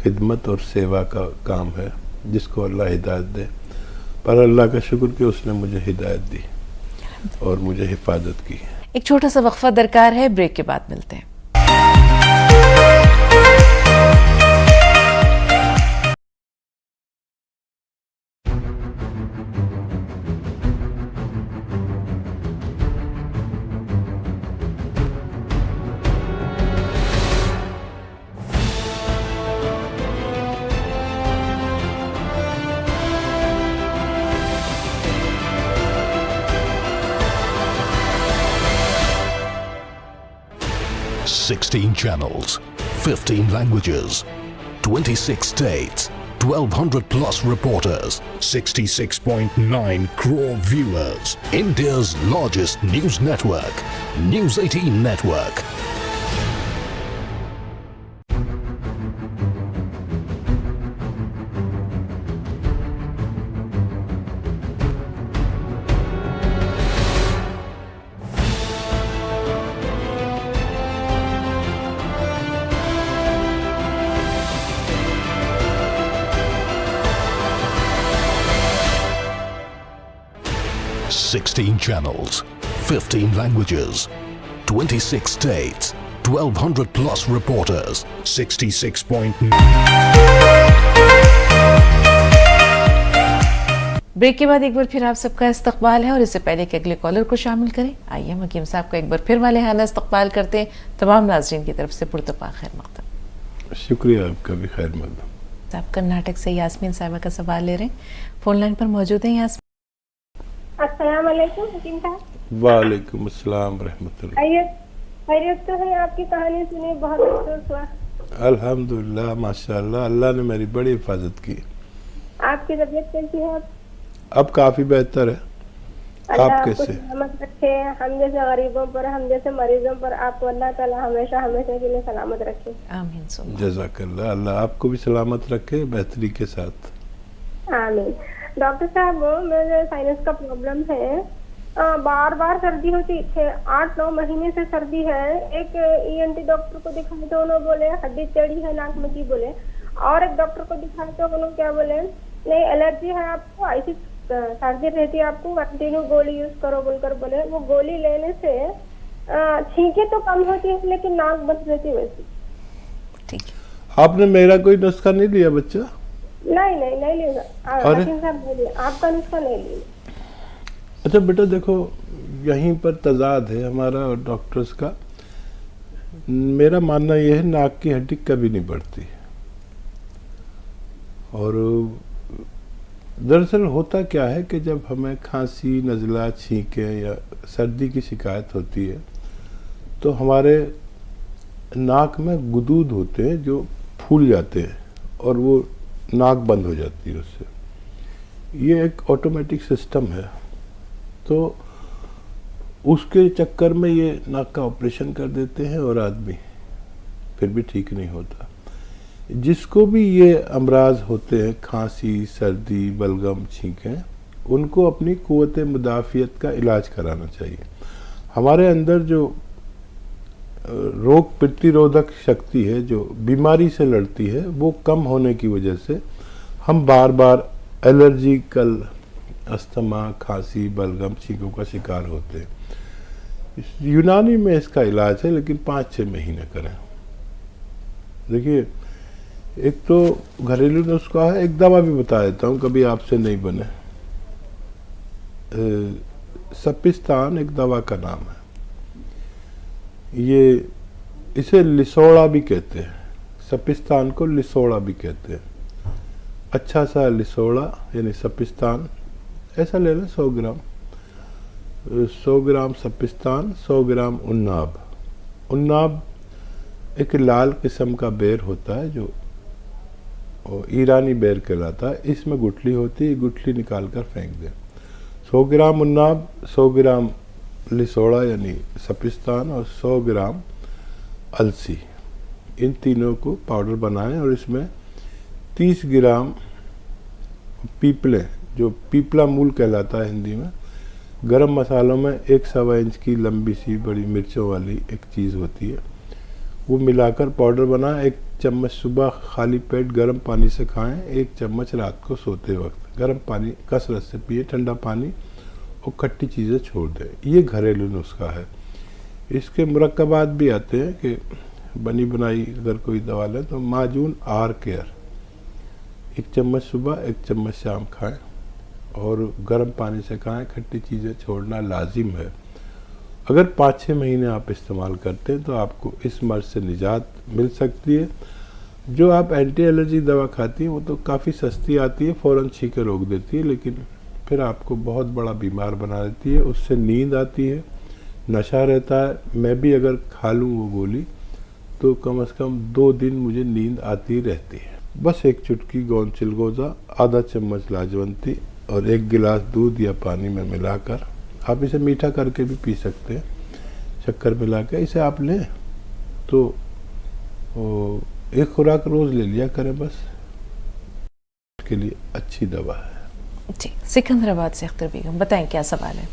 खिदमत और सेवा का काम है, जिसको अल्लाह हिदायत दे। पर अल्लाह का शुक्र कि उसने मुझे हिदायत दी और मुझे हिफाजत की। एक छोटा सा वक्फा दरकार है, ब्रेक के बाद मिलते हैं। Sixteen channels, 15 languages, 26 states, 1,200 plus reporters, 66.9 crore viewers. India's largest news network, News 18 Network. Sixteen channels, 15 languages, 26 states, 1,200 plus reporters, 66.9. Break के बाद एक बार फिर आप सबका इस्तकबाल है और इससे पहले कि अगले कॉलर को शामिल करें, आइए हम हकीम साहब का एक बार फिर वाले हाना इस्तकबाल करते हैं। तमाम नाज़रीन की तरफ से पुरतपा खैर मक़दम। शुक्रिया आपका भी, खैर मकदम। आप कर्नाटक से यास्मीन साहिबा का सवाल ले रहे हैं, फोन लाइन पर मौजूद हैं यास्मीन। अस्सलाम वालेकुम हकीम साहब। वालेकुम अस्सलाम रहमतुल्लाह। खैरियत तो है, आपकी कहानी सुनी बहुत अफसोस हुआ। अल्हम्दुलिल्लाह माशाअल्लाह, अल्लाह ने मेरी बड़ी हिफाजत की। आपकी तबीयत कैसी है? अब काफ़ी बेहतर है। अल्लाह आप आपको कैसे? सलामत रखे, हम जैसे गरीबों पर, हम जैसे मरीजों पर आपको अल्लाह ताला हमेशा हमेशा के लिए सलामत रखे। आमीन सुम्मा। जज़ाकल्लाह, अल्लाह आपको भी सलामत रखे बेहतरी के साथ। आमीन। डॉक्टर साहब, मुझे साइनस का प्रॉब्लम है, बार बार सर्दी होती है, 8-9 महीने से सर्दी है। एक ENT डॉक्टर को दिखाए तो उन्होंने बोले हड्डी टेढ़ी है नाक में की बोले, और एक डॉक्टर को दिखाए तो उन्होंने क्या बोले, नहीं एलर्जी है आपको, ऐसी सर्दी रहती है आपको, कंटिन्यू गोली यूज करो बोलकर बोले। वो गोली लेने से छींके तो कम होती है लेकिन नाक बंद रहती है वैसी। ठीक, आपने मेरा कोई नुस्खा नहीं लिया बच्चा? नहीं नहीं नहीं लिया अरे? हकीम साहब, नहीं लिया आपका नुस्खा, नहीं लिया। अच्छा बेटा देखो, यहीं पर तजाद है हमारा और डॉक्टर्स का। मेरा मानना यह है नाक की हड्डी कभी नहीं बढ़ती, और दरअसल होता क्या है कि जब हमें खांसी, नज़ला, छींके या सर्दी की शिकायत होती है तो हमारे नाक में गुदूद होते हैं जो फूल जाते हैं और वो नाक बंद हो जाती है उससे। ये एक ऑटोमेटिक सिस्टम है, तो उसके चक्कर में ये नाक का ऑपरेशन कर देते हैं और आदमी फिर भी ठीक नहीं होता। जिसको भी ये अमराज होते हैं, खांसी, सर्दी, बलगम, छींकें, उनको अपनी क़ुव्वत मुदाफ़ियत का इलाज कराना चाहिए। हमारे अंदर जो रोग प्रतिरोधक शक्ति है, जो बीमारी से लड़ती है, वो कम होने की वजह से हम बार बार एलर्जिकल अस्थमा, खांसी, बलगम, छींकों का शिकार होते हैं। यूनानी में इसका इलाज है, लेकिन 5-6 महीने करें। देखिए, एक तो घरेलू नुस्खा है, एक दवा भी बता देता हूँ, कभी आपसे नहीं बने। सपिस्तान एक दवा का नाम है, ये इसे लिसोड़ा भी कहते हैं, सपिस्तान को लिसोड़ा भी कहते हैं। अच्छा सा लिसोड़ा यानी सपिस्तान ऐसा ले लें, 100 ग्राम, 100 ग्राम सपिस्तान, 100 ग्राम उन्नाब। उन्नाब एक लाल किस्म का बेर होता है जो ईरानी बेर कहलाता है। इसमें गुठली होती है, गुठली निकाल कर फेंक दें। 100 ग्राम उन्नाब, 100 ग्राम लिसोड़ा यानी सपिस्तान और 100 ग्राम अलसी, इन तीनों को पाउडर बनाएं और इसमें 30 ग्राम पीपले, जो पीपला मूल कहलाता है हिंदी में, गरम मसालों में 1 इंच की लंबी सी बड़ी मिर्चों वाली एक चीज़ होती है, वो मिलाकर पाउडर बनाएं। 1 चम्मच सुबह खाली पेट गर्म पानी से खाएं, 1 चम्मच रात को सोते वक्त। गर्म पानी कसरत से पिए, ठंडा पानी और खट्टी चीज़ें छोड़ दें। ये घरेलू नुस्खा है। इसके मुरक्कबात भी आते हैं कि बनी बनाई अगर कोई दवा लें तो माजून आर केयर 1 चम्मच सुबह 1 चम्मच शाम खाएं और गर्म पानी से खाएं। खट्टी चीज़ें छोड़ना लाजिम है। अगर 5-6 महीने आप इस्तेमाल करते हैं तो आपको इस मर्ज से निजात मिल सकती है। जो आप एंटी एलर्जी दवा खाती हैं वो तो काफ़ी सस्ती आती है, फ़ौरन छींके रोक देती है, लेकिन फिर आपको बहुत बड़ा बीमार बना देती है। उससे नींद आती है, नशा रहता है। मैं भी अगर खा लूँ वो गोली तो कम से कम 2 दिन मुझे नींद आती रहती है। बस 1 चुटकी गोंद चिलगोज़ा, आधा चम्मच लाजवंती और 1 गिलास दूध या पानी में मिलाकर, आप इसे मीठा करके भी पी सकते हैं, शक्कर मिला के इसे आप लें तो 1 खुराक रोज़ ले लिया करें, बस के लिए अच्छी दवा है। जी, सिकंदराबाद से अख्तर बेगम, बताएं क्या सवाल है?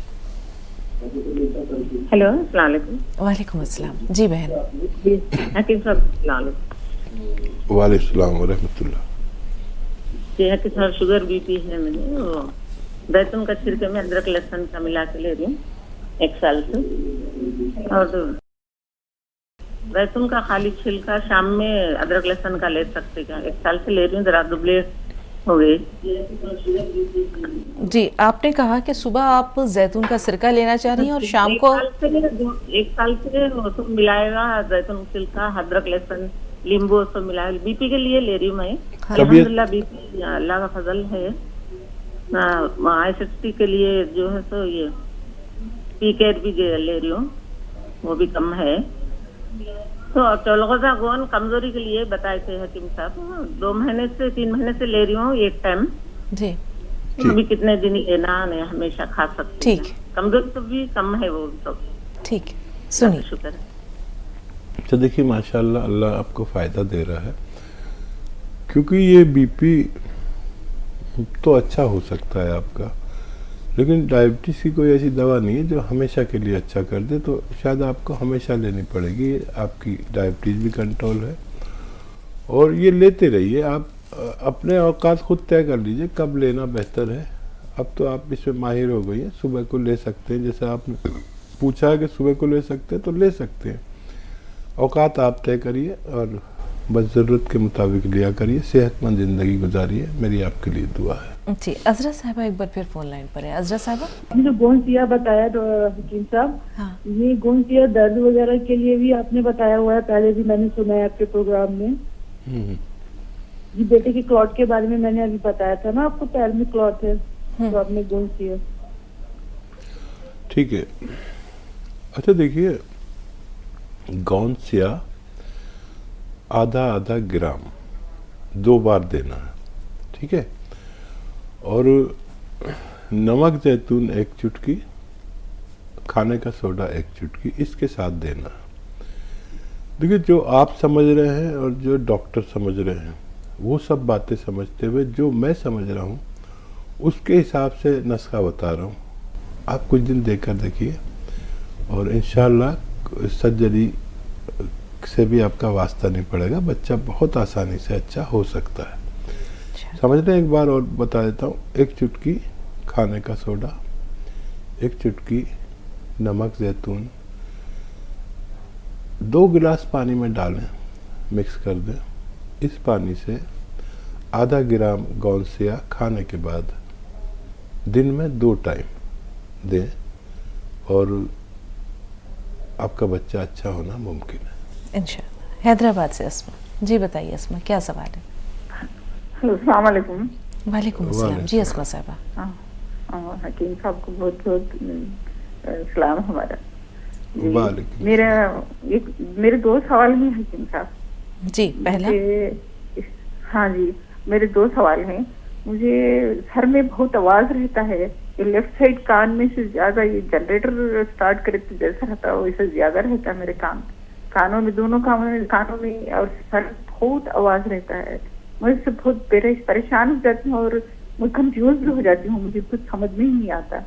हेलो, अस्सलाम वालेकुम। वालेकुम अस्सलाम। जी बहन। हकीम साहब, अस्सलाम वालेकुम। वालेकुम सलाम व रहमतुल्लाह। जी हकीम साहब, शुगर बीपी है मैंने, वो बैतून का छिड़के में अदरक लहसुन का मिला के ले रही हूँ 1 साल से, और बैतून का खाली छिलका शाम में अदरक लहसुन का ले सकते क्या? 1 साल से ले रही हूँ, जरा दुबले हो गई। जी, आपने कहा कि सुबह आप जैतून का सिरका लेना चाह रही हैं और शाम को 1 साल से वो तो मिलाएगा जैतून छिलका, अदरक लहसुन नींबू सब मिला, बीपी के लिए ले रही हूँ मैं। तबीयत अल्हम्दुलिल्लाह बीपी अल्लाह का फजल है। एसिडिटी के लिए जो है तो ये पीकेट भी ले रही हूँ, वो भी कम है। तो टोलगोजा गोन कमजोरी के लिए बताए थे हकीम साहब, 2 महीने से 3 महीने से ले रही हूँ एक टाइम जी अभी कितने दिन लेना नहीं, हमेशा खा सकते ठीक हैं। कमजोरी तो भी कम है वो सब। ठीक सुनिए। शुक्र है। तो देखिए माशाल्लाह अल्लाह आपको फ़ायदा दे रहा है, क्योंकि ये बीपी तो अच्छा हो सकता है आपका, लेकिन डायबिटीज़ की कोई ऐसी दवा नहीं है जो हमेशा के लिए अच्छा कर दे, तो शायद आपको हमेशा लेनी पड़ेगी। आपकी डायबिटीज़ भी कंट्रोल है और ये लेते रहिए। आप अपने औकात खुद तय कर लीजिए कब लेना बेहतर है। अब तो आप इसमें माहिर हो गई हैं, सुबह को ले सकते हैं, जैसे आपने पूछा है कि सुबह को ले सकते हैं तो ले सकते हैं। औकात आप तय करिए और बस ज़रूरत के मुताबिक लिया करिए, सेहतमंद ज़िंदगी गुजारिए। मेरी आपके लिए दुआ है। जी अजरा साहबा एक बार फिर फोन लाइन पर है। अजरा साहबा, आपने जो गोंसिया बताया तो हकीम साहब, हाँ ये गोंसिया दर्द वगैरह के लिए भी आपने बताया हुआ है, पहले भी मैंने सुना है आपके प्रोग्राम में। जी बेटे के क्लॉट के बारे में मैंने अभी बताया था ना आपको, पैर में क्लॉट है तो आपने गोंसिया। ठीक है। अच्छा देखिए, गौंसिया आधा ग्राम 2 बार देना है, ठीक है। और नमक जैतून 1 चुटकी, खाने का सोडा 1 चुटकी, इसके साथ देना है। देखिए जो आप समझ रहे हैं और जो डॉक्टर समझ रहे हैं वो सब बातें समझते हुए जो मैं समझ रहा हूँ उसके हिसाब से नुस्खा बता रहा हूँ। आप कुछ दिन देकर देखिए और इंशाल्लाह सर्जरी से भी आपका वास्ता नहीं पड़ेगा, बच्चा बहुत आसानी से अच्छा हो सकता है। समझ रहे हैं? एक बार और बता देता हूँ। 1 चुटकी खाने का सोडा, 1 चुटकी नमक जैतून, 2 गिलास पानी में डालें, मिक्स कर दें। इस पानी से आधा ग्राम गौंसिया खाने के बाद दिन में 2 टाइम दें और आपका बच्चा अच्छा होना मुमकिन है इंशाल्लाह। हैदराबाद से अस्मा जी, बताइए अस्मा क्या सवाल है? हेलो अस्सलाम वालेकुम। वालेकुम अस्सलाम जी अस्मा साहबा। हकीम साहब को बहुत बहुत सलाम हमारा। मेरे 2 सवाल हैं हकीम साहब जी। पहला, हाँ जी, मेरे 2 सवाल हैं। मुझे सर में बहुत आवाज रहता है, ये लेफ्ट साइड कान में से ज्यादा, ये जनरेटर स्टार्ट करे तो जैसा रहता है वैसे ज्यादा रहता है मेरे कानों में, दोनों कानों में, और सर बहुत आवाज रहता है। मैं इससे बहुत परेशान हो जाती हूँ और मैं कंफ्यूज भी हो जाती हूँ, मुझे कुछ समझ में ही नहीं आता।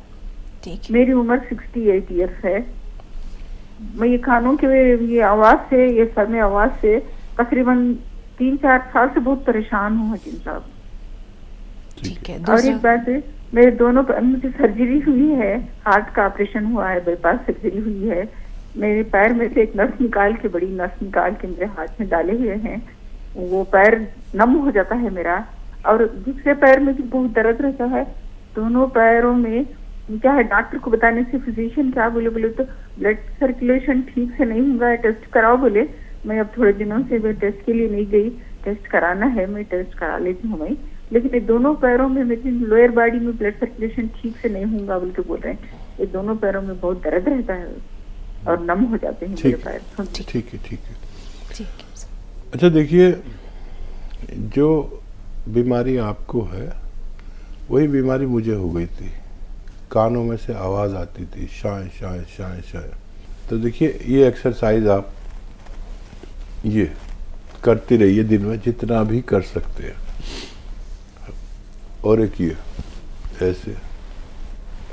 मेरी उम्र 68 ईयर्स है। मैं ये कानों के ये आवाज से, ये सर में आवाज से तकरीबन 3-4 साल से बहुत परेशान हूँ हकीम साहब। ठीक है। और एक बात है, मेरे दोनों मुझे सर्जरी हुई है, हार्ट का ऑपरेशन हुआ है, बाईपास सर्जरी हुई है। मेरे पैर में से एक नस निकाल के, बड़ी नस निकाल के मेरे हाथ में डाले हुए हैं। वो पैर नम हो जाता है मेरा, और दूसरे पैर में भी बहुत दर्द रहता है। दोनों पैरों में क्या है, डॉक्टर को बताने से फिजिशियन क्या बोले तो ब्लड सर्कुलेशन ठीक से नहीं हुआ है, टेस्ट कराओ बोले। मैं अब थोड़े दिनों से मैं टेस्ट के लिए नहीं गई, टेस्ट कराना है, मैं टेस्ट करा लेती हूँ मैं। लेकिन ये दोनों पैरों में, मेरी लोअर बॉडी में ब्लड सर्कुलेशन ठीक से नहीं होगा बोल के बोल रहे हैं। ये दोनों पैरों में बहुत दर्द रहता है और नम हो जाते हैं मेरे पैर। ठीक है। अच्छा देखिए, जो बीमारी आपको है वही बीमारी मुझे हो गई थी। कानों में से आवाज़ आती थी, शाय शाय शाय शाय। तो देखिए ये एक्सरसाइज आप ये करती रहिए दिन में जितना भी कर सकते हैं। और एक ये ऐसे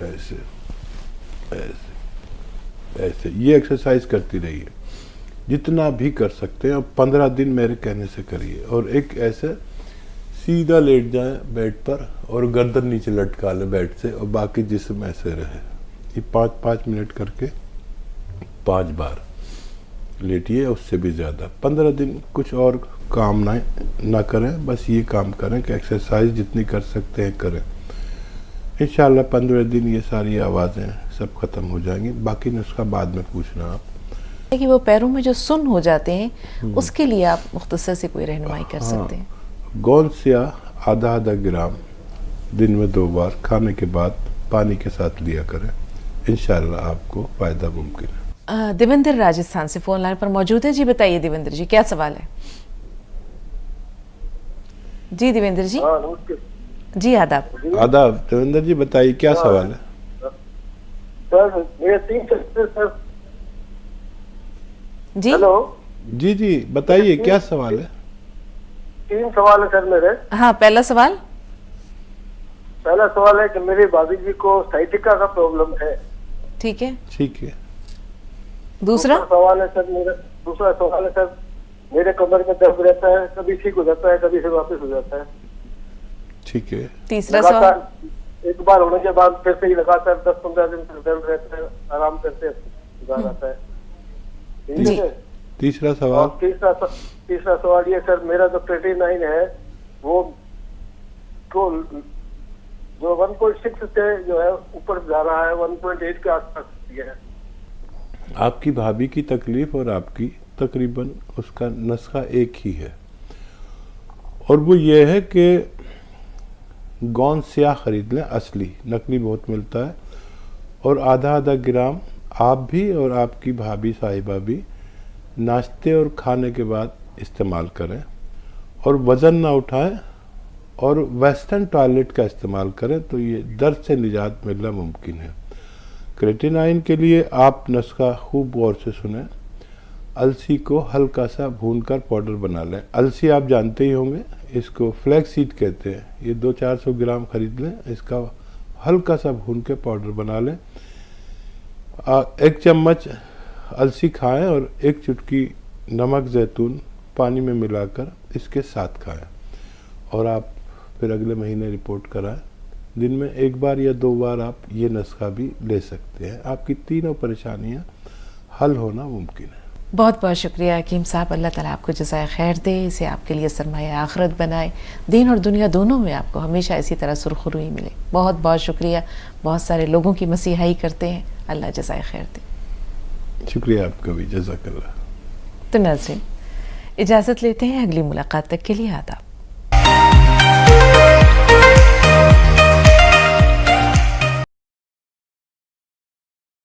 ऐसे ऐसे ऐसे ये एक्सरसाइज करती रहिए जितना भी कर सकते हैं। और 15 दिन मेरे कहने से करिए। और एक ऐसे सीधा लेट जाए बेड पर और गर्दन नीचे लटका ले बेड से, और बाकी जिस्म ऐसे रहे। ये 5-5 मिनट करके 5 बार लेटिए, उससे भी ज़्यादा। 15 दिन कुछ और काम ना करें, बस ये काम करें कि एक्सरसाइज जितनी कर सकते हैं करें। इंशाल्लाह 15 दिन ये सारी आवाज़ें सब ख़त्म हो जाएंगी। बाकी नुस्खा बाद में पूछना आप। कि वो पैरों में जो सुन्न हो जाते हैं उसके लिए आप मुख्तसर से कोई रहनुमाई कर सकते हैं? गोंद स्या आधा ग्राम दिन में 2 बार खाने के बाद पानी के साथ लिया करें, इंशाल्लाह आपको फ़ायदा मुमकिन है। देवेंद्र राजस्थान से फ़ोन लाइन पर मौजूद है। जी बताइए देवेंद्र जी, क्या सवाल है? जी देवेंद्र जी। जी आदाब। आदाब देवेंद्र जी, बताइए क्या सवाल है? सर मेरे 3 सर। जी हेलो। जी बताइए क्या सवाल है? 3 सवाल है सर मेरे। हाँ, पहला सवाल है कि मेरी भाभी जी को साइटिका का प्रॉब्लम है। ठीक है। दूसरा सवाल है सर मेरे कमर में दर्द रहता है, कभी ठीक हो जाता है, कभी फिर वापस हो जाता है। ठीक है। तीसरा सवाल, एक बार होने के बाद फिर से ही लगातार 10-15 दिन तक दर्द रहता है, आराम करते सुधार आता है। जी। तीसरा सवाल, तीसरा सवाल ये सर, मेरा जो क्रिएटिनिन है वो तो जो 1.6 से जो है ऊपर जा रहा है, 1.8 के आसपास है। आपकी भाभी की तकलीफ और आपकी तकरीबन उसका नुस्खा एक ही है, और वो ये है कि गोंद स्याह खरीद लें, असली, नकली बहुत मिलता है, और आधा ग्राम आप भी और आपकी भाभी साहिबा भी नाश्ते और खाने के बाद इस्तेमाल करें, और वज़न ना उठाएं, और वेस्टर्न टॉयलेट का इस्तेमाल करें, तो ये दर्द से निजात मिलना मुमकिन है। क्रिएटिनिन के लिए आप नुस्खा खूब गौर से सुनें। अलसी को हल्का सा भूनकर पाउडर बना लें। अलसी आप जानते ही होंगे, इसको फ्लैक्स सीड कहते हैं। ये 200-400 ग्राम खरीद लें, इसका हल्का सा भून के पाउडर बना लें। 1 चम्मच अलसी खाएं और 1 चुटकी नमक जैतून पानी में मिलाकर इसके साथ खाएं, और आप फिर अगले महीने रिपोर्ट कराएं। दिन में 1 बार या 2 बार आप ये नुस्खा भी ले सकते हैं। आपकी तीनों परेशानियां हल होना मुमकिन है। बहुत बहुत शुक्रिया हकीम साहब। अल्लाह ताला आपको जज़ाए खैर दे, इसे आपके लिए सरमाया आखिरत बनाए, दीन और दुनिया दोनों में आपको हमेशा इसी तरह सुरखरुई मिले। बहुत बहुत शुक्रिया। बहुत सारे लोगों की मसीहाई करते हैं, अल्लाह जज़ाए खैर दे। शुक्रिया आपका भी, जज़ाकल्लाह। तो नाज़रीन, इजाज़त लेते हैं, अगली मुलाकात तक के लिए आदाब।